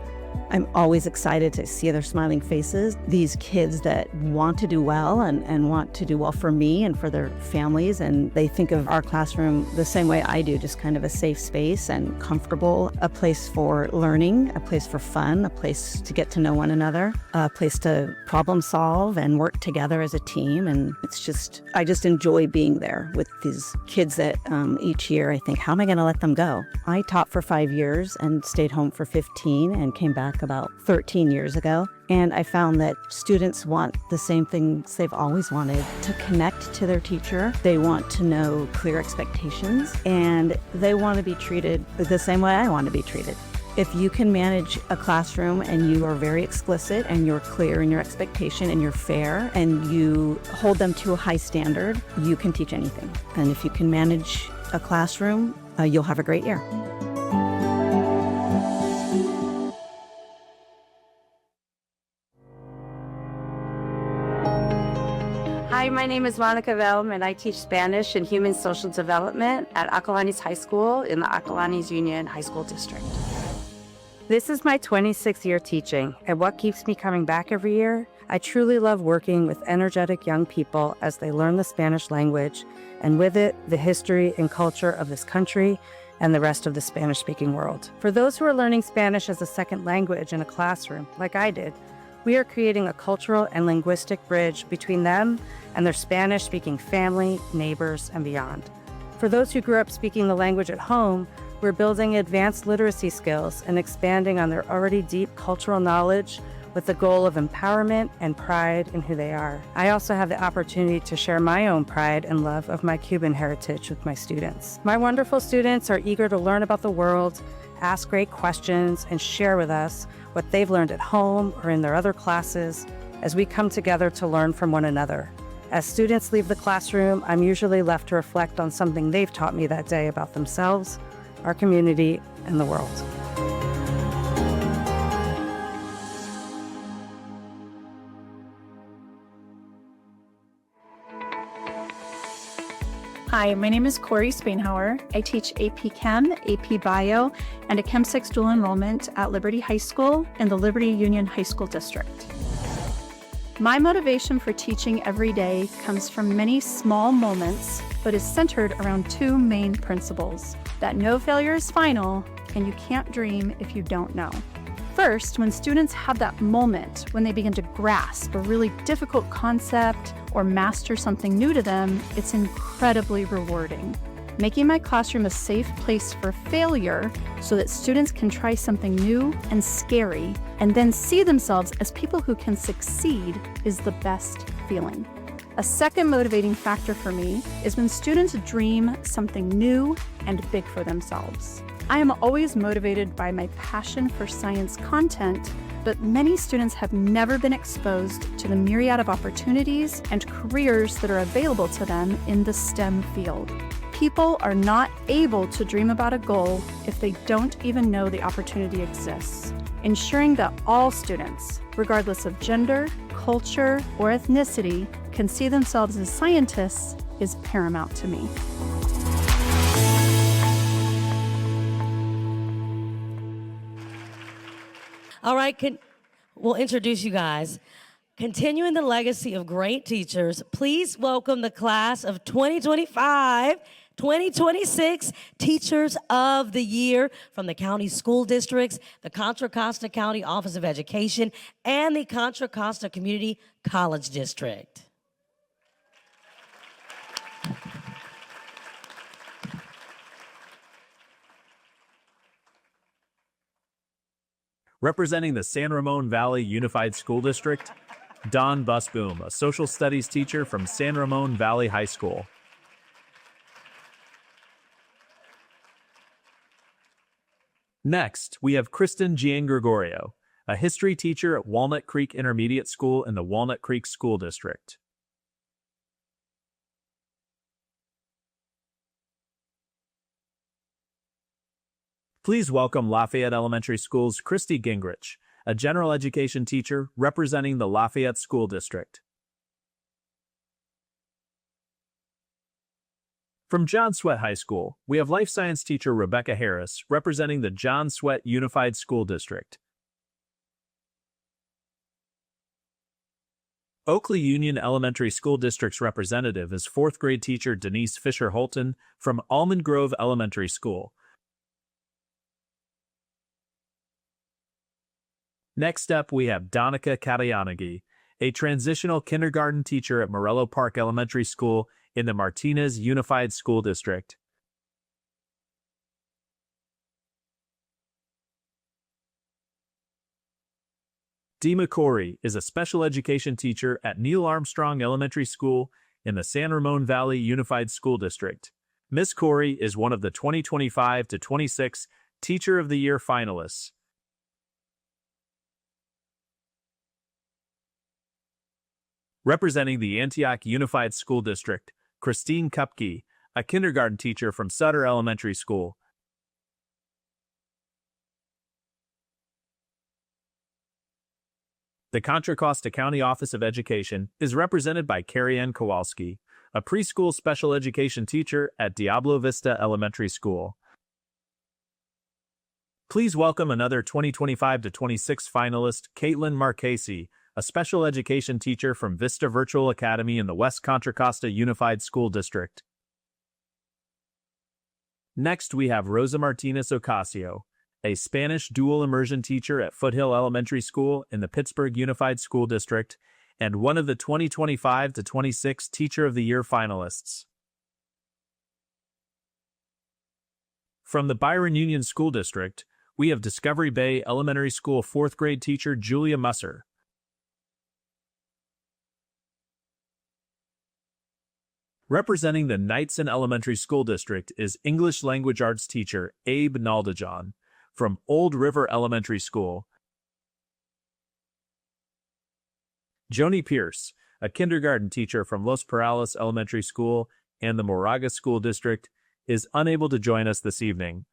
I'm always excited to see their smiling faces. These kids that want to do well and want to do well for me and for their families. And they think of our classroom the same way I do, just kind of a safe space and comfortable, a place for learning, a place for fun, a place to get to know one another, a place to problem solve and work together as a team. And it's just, I just enjoy being there with these kids that each year I think, how am I going to let them go? I taught for 5 years and stayed home for 15 and came back about 13 years ago. And I found that students want the same things they've always wanted: to connect to their teacher. They want to know clear expectations, and they want to be treated the same way I want to be treated. If you can manage a classroom and you are very explicit and you're clear in your expectation and you're fair and you hold them to a high standard, you can teach anything. And if you can manage a classroom, you'll have a great year. Hi, my name is Monica Velm, and I teach Spanish and Human Social Development at Acalanes High School in the Acalanes Union High School District. This is my 26th year teaching, and what keeps me coming back every year? I truly love working with energetic young people as they learn the Spanish language, and with it, the history and culture of this country and the rest of the Spanish-speaking world. For those who are learning Spanish as a second language in a classroom, like I did, we are creating a cultural and linguistic bridge between them and their Spanish-speaking family, neighbors, and beyond. For those who grew up speaking the language at home, we're building advanced literacy skills and expanding on their already deep cultural knowledge with the goal of empowerment and pride in who they are. I also have the opportunity to share my own pride and love of my Cuban heritage with my students. My wonderful students are eager to learn about the world, ask great questions, and share with us what they've learned at home or in their other classes as we come together to learn from one another. As students leave the classroom, I'm usually left to reflect on something they've taught me that day about themselves, our community, and the world. Hi, my name is Corey Spainhauer. I teach AP Chem, AP Bio, and a Chem 6 dual enrollment at Liberty High School in the Liberty Union High School District. My motivation for teaching every day comes from many small moments, but is centered around two main principles: that no failure is final, and you can't dream if you don't know. First, when students have that moment when they begin to grasp a really difficult concept or master something new to them, it's incredibly rewarding. Making my classroom a safe place for failure so that students can try something new and scary and then see themselves as people who can succeed is the best feeling. A second motivating factor for me is when students dream something new and big for themselves. I am always motivated by my passion for science content, but many students have never been exposed to the myriad of opportunities and careers that are available to them in the STEM field. People are not able to dream about a goal if they don't even know the opportunity exists. Ensuring that all students, regardless of gender, culture, or ethnicity, can see themselves as scientists is paramount to me. All right, we'll introduce you guys. Continuing the legacy of great teachers, please welcome the class of 2025-2026 Teachers of the Year from the county school districts, the Contra Costa County Office of Education, and the Contra Costa Community College District. Representing the San Ramon Valley Unified School District, Don Busboom, a social studies teacher from San Ramon Valley High School. Next, we have Kristen Giangregorio, a history teacher at Walnut Creek Intermediate School in the Walnut Creek School District. Please welcome Lafayette Elementary School's Christy Gingrich, a general education teacher representing the Lafayette School District. From John Swett High School, we have life science teacher Rebecca Harris representing the John Swett Unified School District. Oakley Union Elementary School District's representative is 4th grade teacher Denise Fisher-Holton from Almond Grove Elementary School. Next up, we have Donica Katayanagi, a transitional kindergarten teacher at Morello Park Elementary School in the Martinez Unified School District. Dee McCory is a special education teacher at Neil Armstrong Elementary School in the San Ramon Valley Unified School District. Ms. Corey is one of the 2025-26 Teacher of the Year finalists. Representing the Antioch Unified School District, Christine Kupke, a kindergarten teacher from Sutter Elementary School. The Contra Costa County Office of Education is represented by Carrie Ann Kowalski, a preschool special education teacher at Diablo Vista Elementary School. Please welcome another 2025-26 finalist, Caitlin Marchese, a special education teacher from Vista Virtual Academy in the West Contra Costa Unified School District. Next, we have Rosa Martinez Ocasio, a Spanish dual immersion teacher at Foothill Elementary School in the Pittsburgh Unified School District, and one of the 2025-26 Teacher of the Year finalists. From the Byron Union School District, we have Discovery Bay Elementary School 4th grade teacher Julia Musser. Representing the Knightson Elementary School District is English Language Arts teacher Abe Naldajan from Old River Elementary School. Joni Pierce, a kindergarten teacher from Los Perales Elementary School and the Moraga School District, is unable to join us this evening.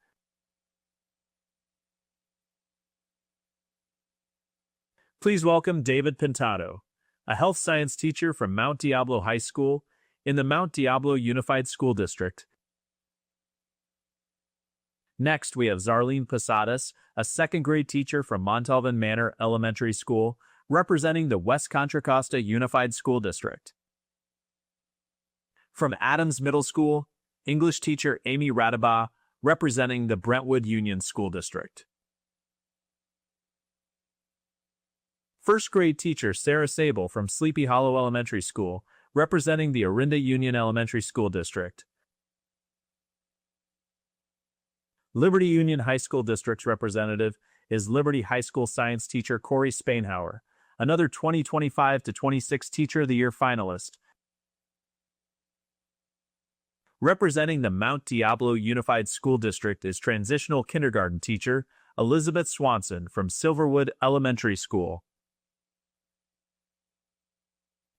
Please welcome David Pintado, a health science teacher from Mount Diablo High School in the Mount Diablo Unified School District. Next, we have Zarlene Posadas, a 2nd grade teacher from Montalvan Manor Elementary School, representing the West Contra Costa Unified School District. From Adams Middle School, English teacher Amy Radaba, representing the Brentwood Union School District. First grade teacher Sarah Sable from Sleepy Hollow Elementary School, representing the Orinda Union Elementary School District. Liberty Union High School District's representative is Liberty High School science teacher Corey Spainhauer, another 2025-26 Teacher of the Year finalist. Representing the Mount Diablo Unified School District is transitional kindergarten teacher Elizabeth Swanson from Silverwood Elementary School.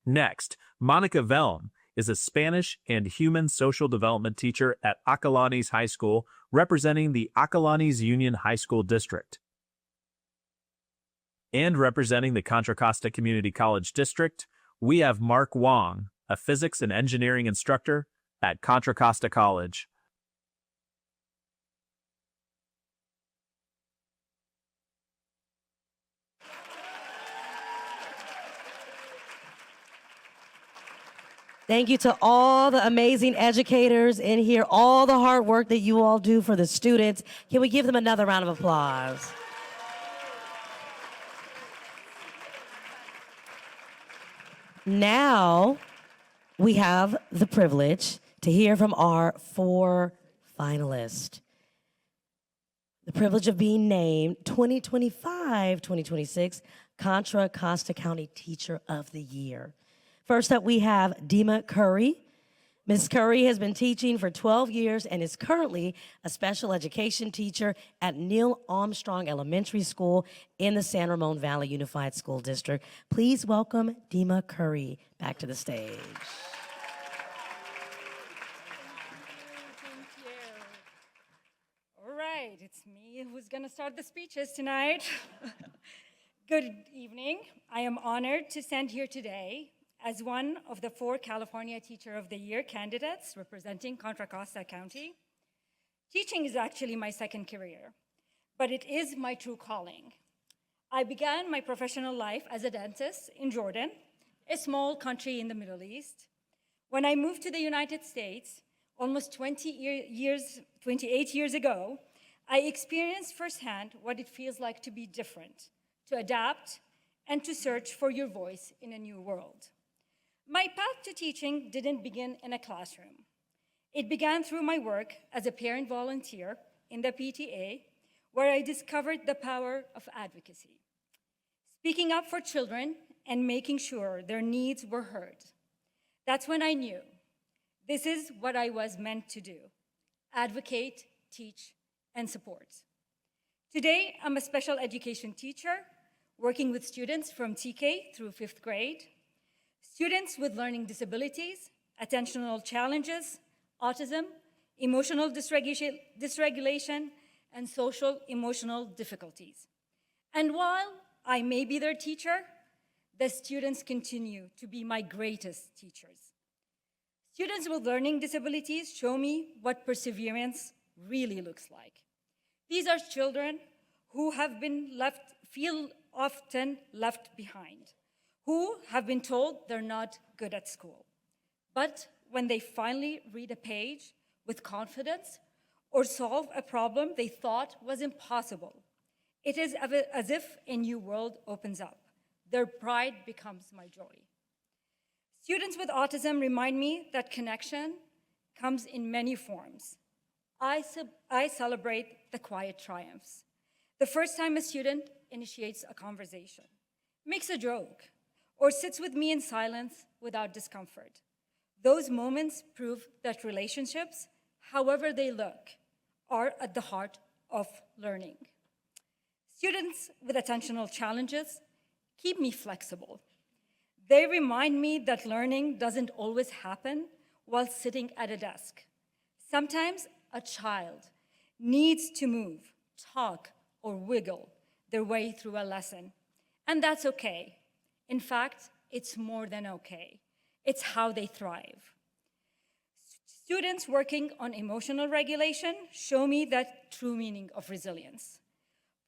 Next, Monica Velm is a Spanish and Human Social Development teacher at Acalanes High School, representing the Acalanes Union High School District. And representing the Contra Costa Community College District, we have Mark Wong, a physics and engineering instructor at Contra Costa College. Thank you to all the amazing educators in here, all the hard work that you all do for the students. Can we give them another round of applause? Now, we have the privilege to hear from our 4 finalists. The privilege of being named 2025-2026 Contra Costa County Teacher of the Year. First up, we have Dima Curry. Ms. Curry has been teaching for 12 years and is currently a special education teacher at Neil Armstrong Elementary School in the San Ramon Valley Unified School District. Please welcome Dima Curry back to the stage. All right, it's me who's going to start the speeches tonight. Good evening. I am honored to stand here today as one of the 4 California Teacher of the Year candidates representing Contra Costa County. Teaching is actually my second career, but it is my true calling. I began my professional life as a dentist in Jordan, a small country in the Middle East. When I moved to the United States, almost 28 years ago, I experienced firsthand what it feels like to be different, to adapt, and to search for your voice in a new world. My path to teaching didn't begin in a classroom. It began through my work as a parent volunteer in the PTA, where I discovered the power of advocacy, speaking up for children and making sure their needs were heard. That's when I knew this is what I was meant to do: advocate, teach, and support. Today, I'm a special education teacher working with students from TK through 5th grade, students with learning disabilities, attentional challenges, autism, emotional dysregulation, and social emotional difficulties. And while I may be their teacher, the students continue to be my greatest teachers. Students with learning disabilities show me what perseverance really looks like. These are children who have been feel often left behind, who have been told they're not good at school. But when they finally read a page with confidence or solve a problem they thought was impossible, it is as if a new world opens up. Their pride becomes my joy. Students with autism remind me that connection comes in many forms. I celebrate the quiet triumphs. The first time a student initiates a conversation, makes a joke, or sits with me in silence without discomfort. Those moments prove that relationships, however they look, are at the heart of learning. Students with attentional challenges keep me flexible. They remind me that learning doesn't always happen while sitting at a desk. Sometimes a child needs to move, talk, or wiggle their way through a lesson, and that's okay. In fact, it's more than okay. It's how they thrive. Students working on emotional regulation show me the true meaning of resilience.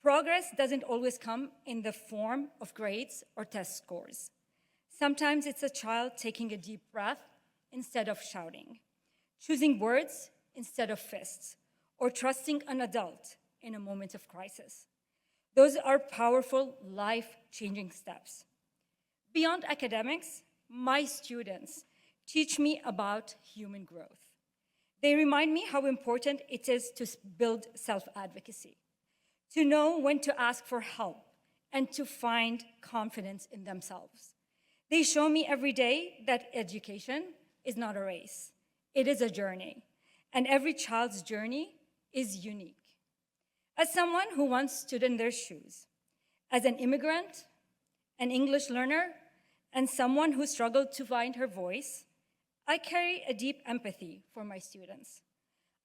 Progress doesn't always come in the form of grades or test scores. Sometimes it's a child taking a deep breath instead of shouting, choosing words instead of fists, or trusting an adult in a moment of crisis. Those are powerful, life-changing steps. Beyond academics, my students teach me about human growth. They remind me how important it is to build self-advocacy, to know when to ask for help, and to find confidence in themselves. They show me every day that education is not a race. It is a journey, and every child's journey is unique. As someone who once stood in their shoes, as an immigrant, an English learner, and someone who struggled to find her voice, I carry a deep empathy for my students.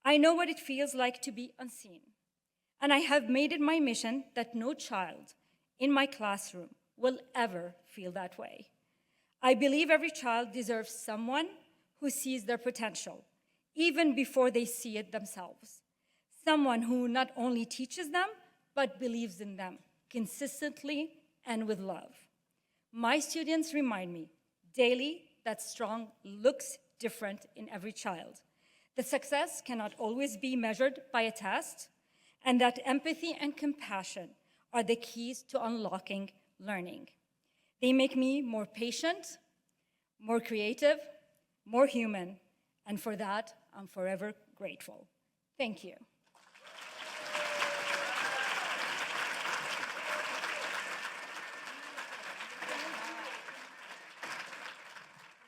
I know what it feels like to be unseen, and I have made it my mission that no child in my classroom will ever feel that way. I believe every child deserves someone who sees their potential, even before they see it themselves. Someone who not only teaches them, but believes in them consistently and with love. My students remind me daily that strong looks different in every child, that success cannot always be measured by a test, and that empathy and compassion are the keys to unlocking learning. They make me more patient, more creative, more human, and for that, I'm forever grateful. Thank you.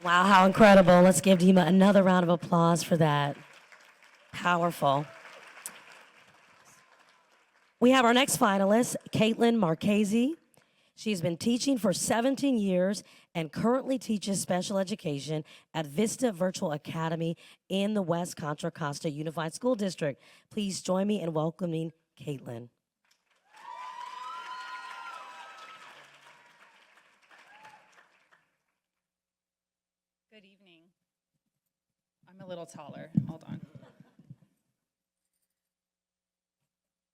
Wow, how incredible. Let's give Dima another round of applause for that. Powerful. We have our next finalist, Caitlin Marchese. She's been teaching for 17 years and currently teaches special education at Vista Virtual Academy in the West Contra Costa Unified School District. Please join me in welcoming Caitlin. Good evening. I'm a little taller. Hold on.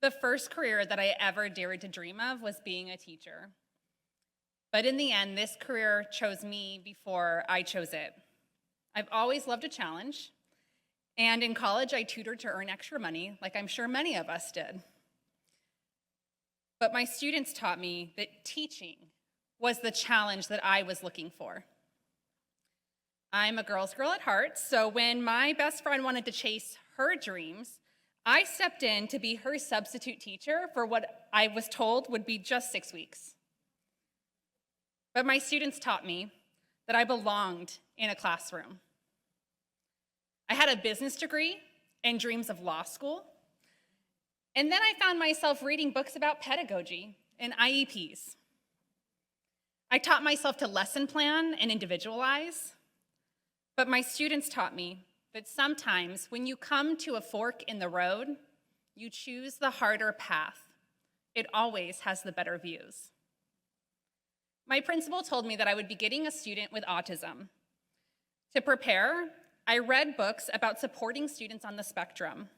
The first career that I ever dared to dream of was being a teacher. But in the end, this career chose me before I chose it. I've always loved a challenge, and in college, I tutored to earn extra money, like I'm sure many of us did. But my students taught me that teaching was the challenge that I was looking for. I'm a girl's girl at heart, so when my best friend wanted to chase her dreams, I stepped in to be her substitute teacher for what I was told would be just 6 weeks. But my students taught me that I belonged in a classroom. I had a business degree and dreams of law school, and then I found myself reading books about pedagogy and IEPs. I taught myself to lesson plan and individualize. But my students taught me that sometimes when you come to a fork in the road, you choose the harder path. It always has the better views. My principal told me that I would be getting a student with autism. To prepare, I read books about supporting students on the spectrum.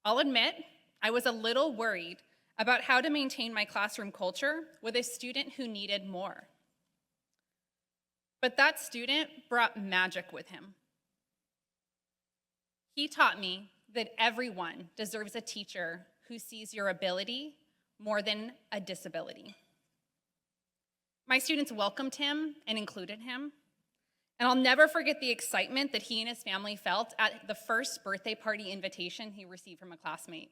I'll admit, I was a little worried about how to maintain my classroom culture with a student who needed more. But that student brought magic with him. He taught me that everyone deserves a teacher who sees your ability more than a disability. My students welcomed him and included him, and I'll never forget the excitement that he and his family felt at the first birthday party invitation he received from a classmate.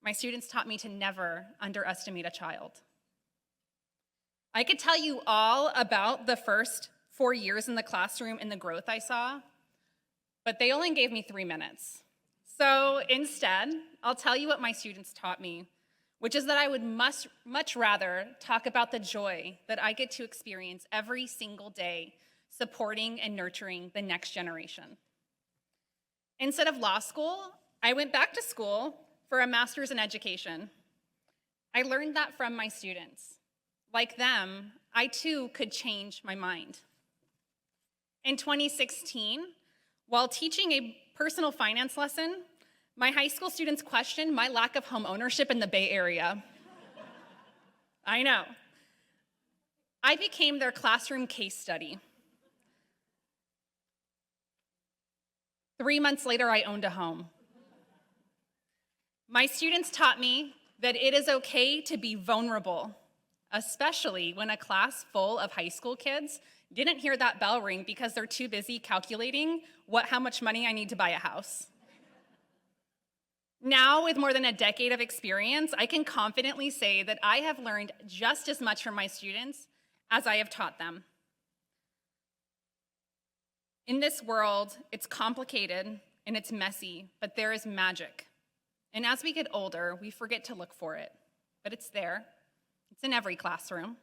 My students taught me to never underestimate a child. I could tell you all about the first 4 years in the classroom and the growth I saw, but they only gave me 3 minutes. So instead, I'll tell you what my students taught me, which is that I would much rather talk about the joy that I get to experience every single day supporting and nurturing the next generation. Instead of law school, I went back to school for a master's in education. I learned that from my students. Like them, I too could change my mind. In 2016, while teaching a personal finance lesson, my high school students questioned my lack of home ownership in the Bay Area. I know. I became their classroom case study. 3 months later, I owned a home. My students taught me that it is okay to be vulnerable, especially when a class full of high school kids didn't hear that bell ring because they're too busy calculating how much money I need to buy a house. Now, with more than a decade of experience, I can confidently say that I have learned just as much from my students as I have taught them. In this world, it's complicated and it's messy, but there is magic. And as we get older, we forget to look for it, but it's there. It's in every classroom.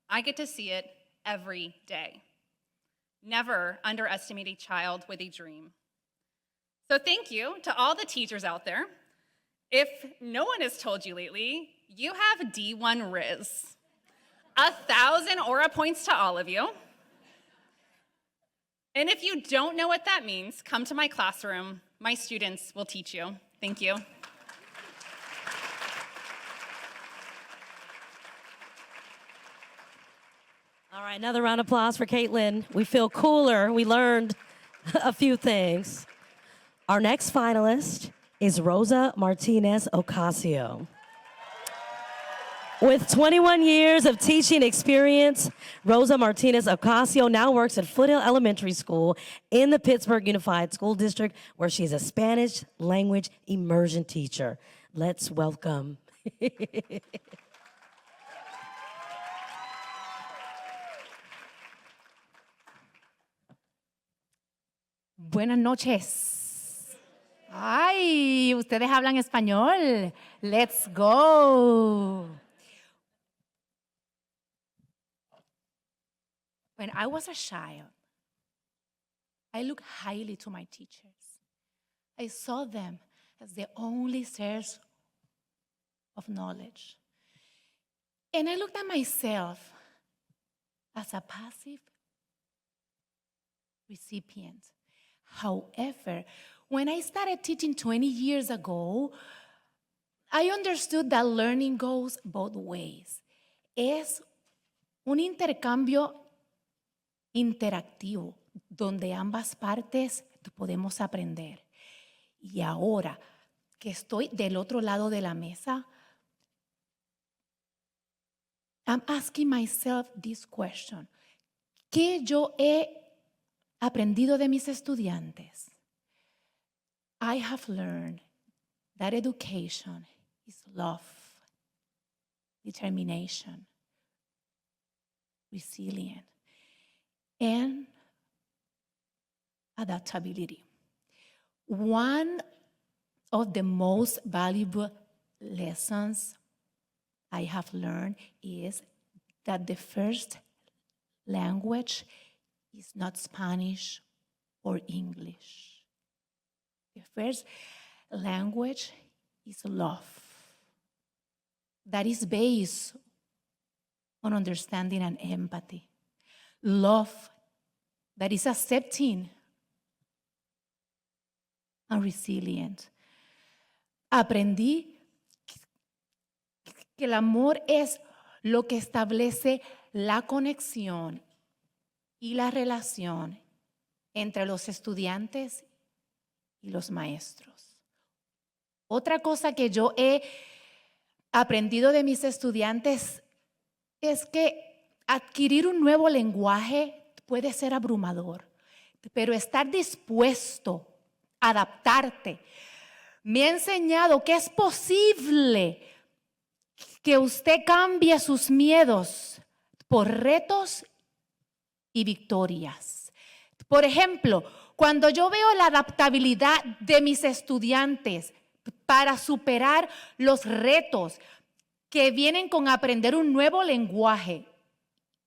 I get to see it every day. Never underestimate a child with a dream. So thank you to all the teachers out there. If no one has told you lately, you have D1 Riz. 1,000 Aura points to all of you. And if you don't know what that means, come to my classroom. My students will teach you. Thank you. All right, another round of applause for Caitlin. We feel cooler. We learned a few things. Our next finalist is Rosa Martinez Ocasio. With 21 years of teaching experience, Rosa Martinez Ocasio now works at Foothill Elementary School in the Pittsburgh Unified School District, where she's a Spanish language immersion teacher. Let's welcome. Buenas noches. Ay, ustedes hablan español. Let's go. When I was a child, I looked highly to my teachers. I saw them as the only source of knowledge. And I looked at myself as a passive recipient. However, when I started teaching 20 years ago, I understood that learning goes both ways. Es un intercambio interactivo, donde ambas partes podemos aprender. Y ahora que estoy del otro lado de la mesa, I'm asking myself this question. ¿Qué yo he aprendido de mis estudiantes? I have learned that education is love, determination, resilience, and adaptability. One of the most valuable lessons I have learned is that the first language is not Spanish or English. The first language is love. That is based on understanding and empathy. Love that is accepting and resilient. Aprendí que el amor es lo que establece la conexión y la relación entre los estudiantes y los maestros. Otra cosa que yo he aprendido de mis estudiantes es que adquirir un nuevo lenguaje puede ser abrumador, pero estar dispuesto a adaptarte me ha enseñado que es posible que usted cambie sus miedos por retos y victorias. Por ejemplo, cuando yo veo la adaptabilidad de mis estudiantes para superar los retos que vienen con aprender un nuevo lenguaje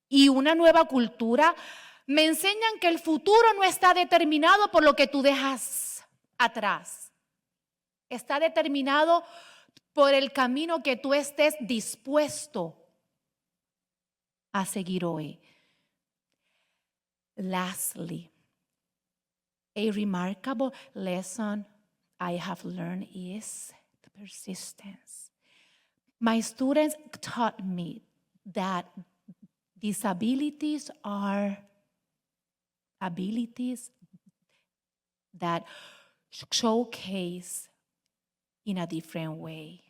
y una nueva cultura, me enseñan que el futuro no está determinado por lo que tú dejas atrás. Está determinado por el camino que tú estés dispuesto a seguir hoy. Lastly, a remarkable lesson I have learned is the persistence. My students taught me that disabilities are abilities that showcase in a different way.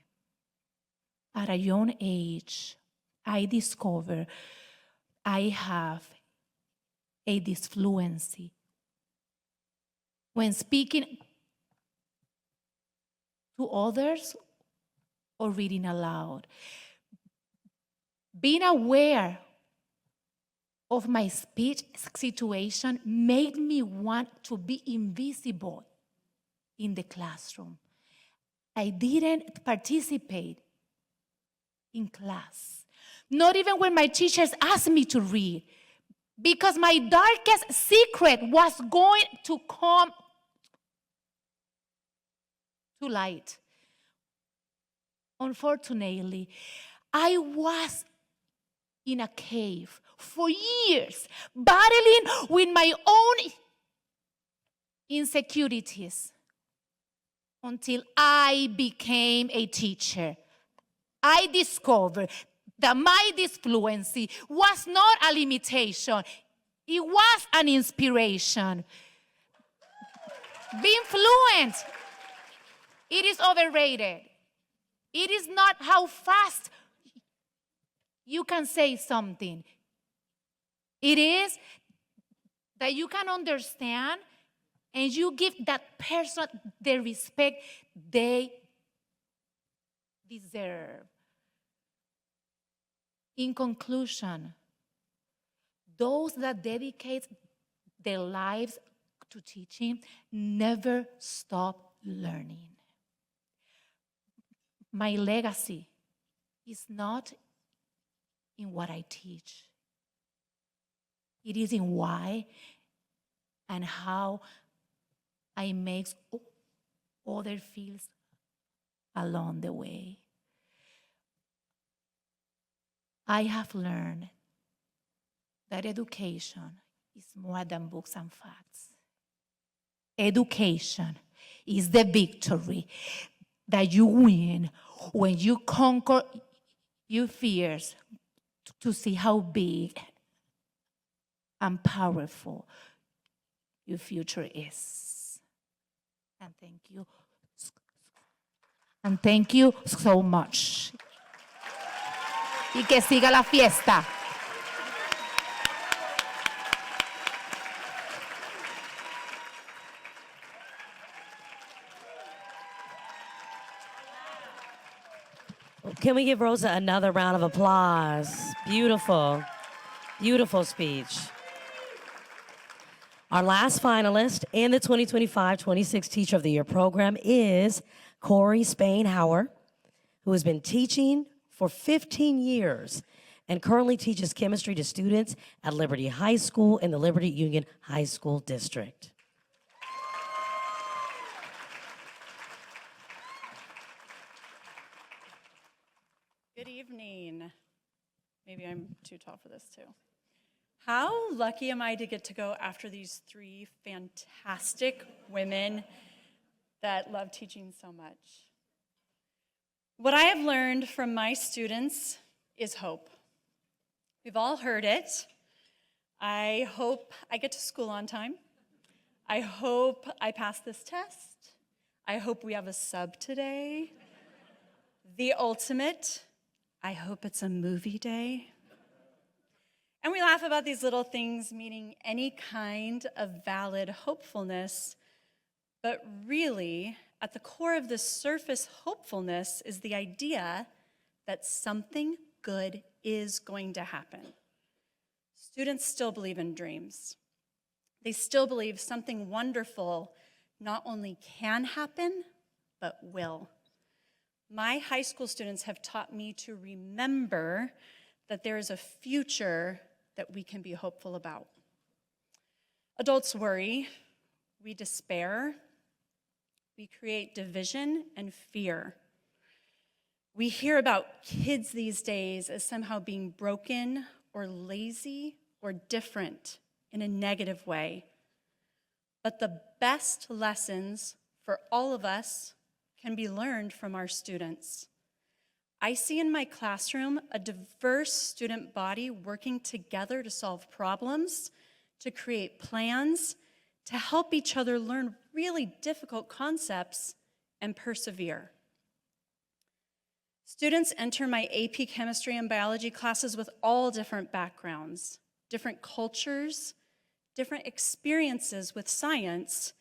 At a young age, I discovered I have a disfluency. When speaking to others or reading aloud, being aware of my speech situation made me want to be invisible in the classroom. I didn't participate in class, not even when my teachers asked me to read, because my darkest secret was going to come to light. Unfortunately, I was in a cave for years, battling with my own insecurities until I became a teacher. I discovered that my disfluency was not a limitation. It was an inspiration. Being fluent, it is overrated. It is not how fast you can say something. It is that you can understand and you give that person the respect they deserve. In conclusion, those that dedicate their lives to teaching never stop learning. My legacy is not in what I teach. It is in why and how I make other feels along the way. I have learned that education is more than books and facts. Education is the victory that you win when you conquer your fears to see how big and powerful your future is. And thank you. And thank you so much. Y que siga la fiesta. Can we give Rosa another round of applause? Beautiful, beautiful speech. Our last finalist in the 2025-26 Teacher of the Year program is Corey Spain-Hauer, who has been teaching for 15 years and currently teaches chemistry to students at Liberty High School in the Liberty Union High School District. Good evening. Maybe I'm too tall for this too. How lucky am I to get to go after these three fantastic women that love teaching so much? What I have learned from my students is hope. We've all heard it. I hope I get to school on time. I hope I pass this test. I hope we have a sub today. The ultimate, I hope it's a movie day. And we laugh about these little things meaning any kind of valid hopefulness, but really, at the core of this surface hopefulness is the idea that something good is going to happen. Students still believe in dreams. They still believe something wonderful not only can happen, but will. My high school students have taught me to remember that there is a future that we can be hopeful about. Adults worry, we despair, we create division and fear. We hear about kids these days as somehow being broken or lazy or different in a negative way. But the best lessons for all of us can be learned from our students. I see in my classroom a diverse student body working together to solve problems, to create plans, to help each other learn really difficult concepts and persevere. Students enter my AP chemistry and biology classes with all different backgrounds, different cultures, different experiences with science,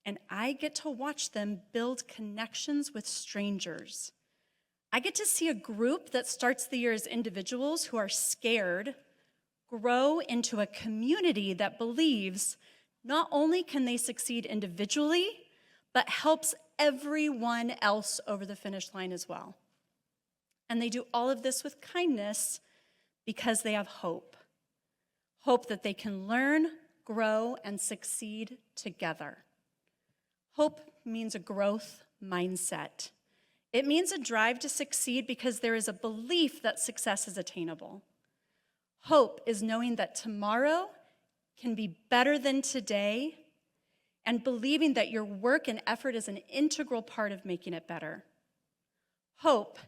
and I get to watch them build connections with strangers. I get to see a group that starts the year as individuals who are scared grow into a community that believes not only can they succeed individually, but helps everyone else over the finish line as well. And they do all of this with kindness because they have hope. Hope that they can learn, grow, and succeed together. Hope means a growth mindset. It means a drive to succeed because there is a belief that success is attainable. Hope is knowing that tomorrow can be better than today and believing that your work and effort is an integral part of making it better. Hope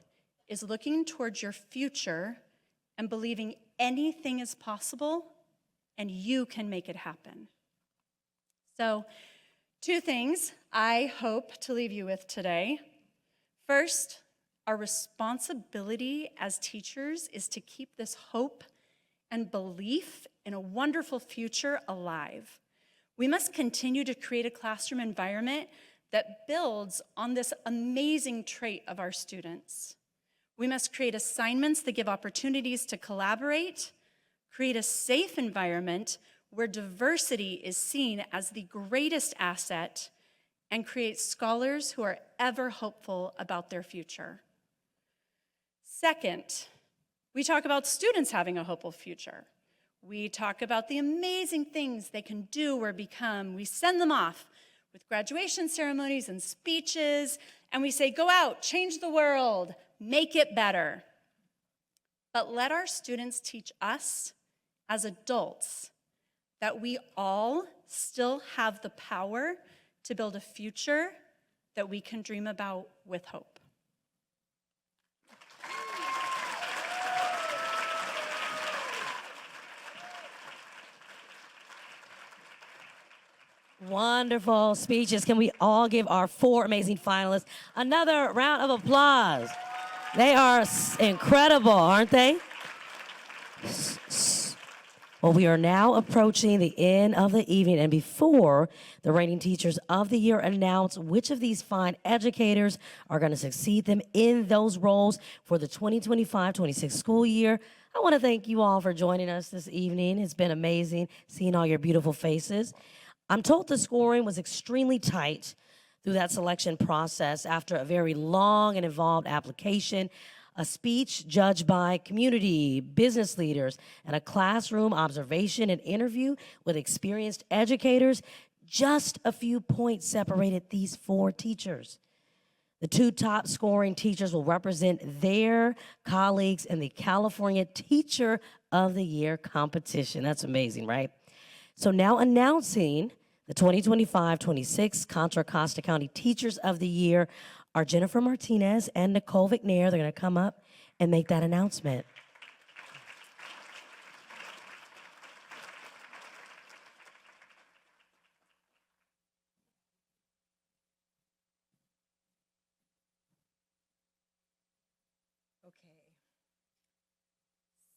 is looking towards your future and believing anything is possible and you can make it happen. So, 2 things I hope to leave you with today. First, our responsibility as teachers is to keep this hope and belief in a wonderful future alive. We must continue to create a classroom environment that builds on this amazing trait of our students. We must create assignments that give opportunities to collaborate, create a safe environment where diversity is seen as the greatest asset, and create scholars who are ever hopeful about their future. Second, we talk about students having a hopeful future. We talk about the amazing things they can do or become. We send them off with graduation ceremonies and speeches, and we say, go out, change the world, make it better. But let our students teach us as adults that we all still have the power to build a future that we can dream about with hope. Wonderful speeches. Can we all give our 4 amazing finalists another round of applause? They are incredible, aren't they? Well, we are now approaching the end of the evening, and before the reigning teachers of the year announce which of these fine educators are going to succeed them in those roles for the 2025-26 school year, I want to thank you all for joining us this evening. It's been amazing seeing all your beautiful faces. I'm told the scoring was extremely tight through that selection process after a very long and involved application, a speech judged by community, business leaders, and a classroom observation and interview with experienced educators. Just a few points separated these 4 teachers. The 2 top scoring teachers will represent their colleagues in the California Teacher of the Year competition. That's amazing, right? So now announcing the 2025-26 Contra Costa County Teachers of the Year are Jennifer Martinez and Nicole McNair. They're going to come up and make that announcement.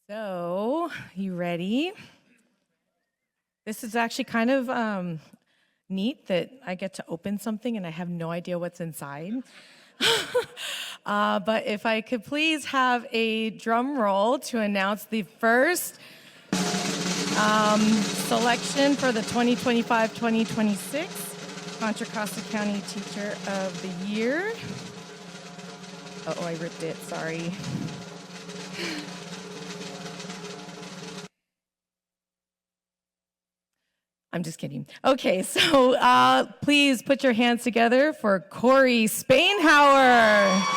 So, you ready? This is actually kind of neat that I get to open something and I have no idea what's inside. But if I could please have a drum roll to announce the first selection for the 2025-2026 Contra Costa County Teacher of the Year. Uh-oh, I ripped it, sorry. I'm just kidding. Okay, so please put your hands together for Corey Spainhauer.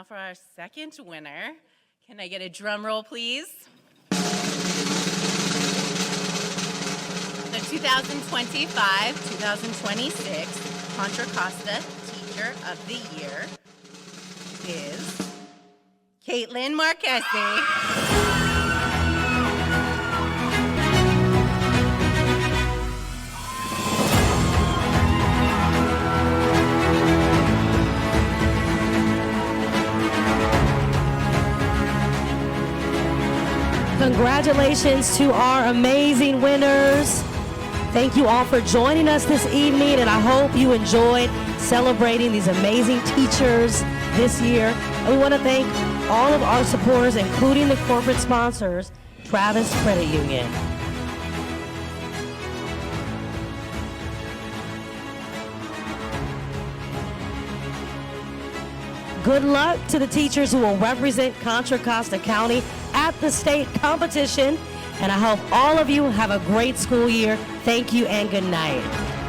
now for our second winner. Can I get a drum roll, please? The 2025-2026 Contra Costa Teacher of the Year is Caitlin Marquesi. Congratulations to our amazing winners. Thank you all for joining us this evening, and I hope you enjoyed celebrating these amazing teachers this year. And we want to thank all of our supporters, including the corporate sponsors, Travis Credit Union. Good luck to the teachers who will represent Contra Costa County at the state competition. And I hope all of you have a great school year. Thank you and good night.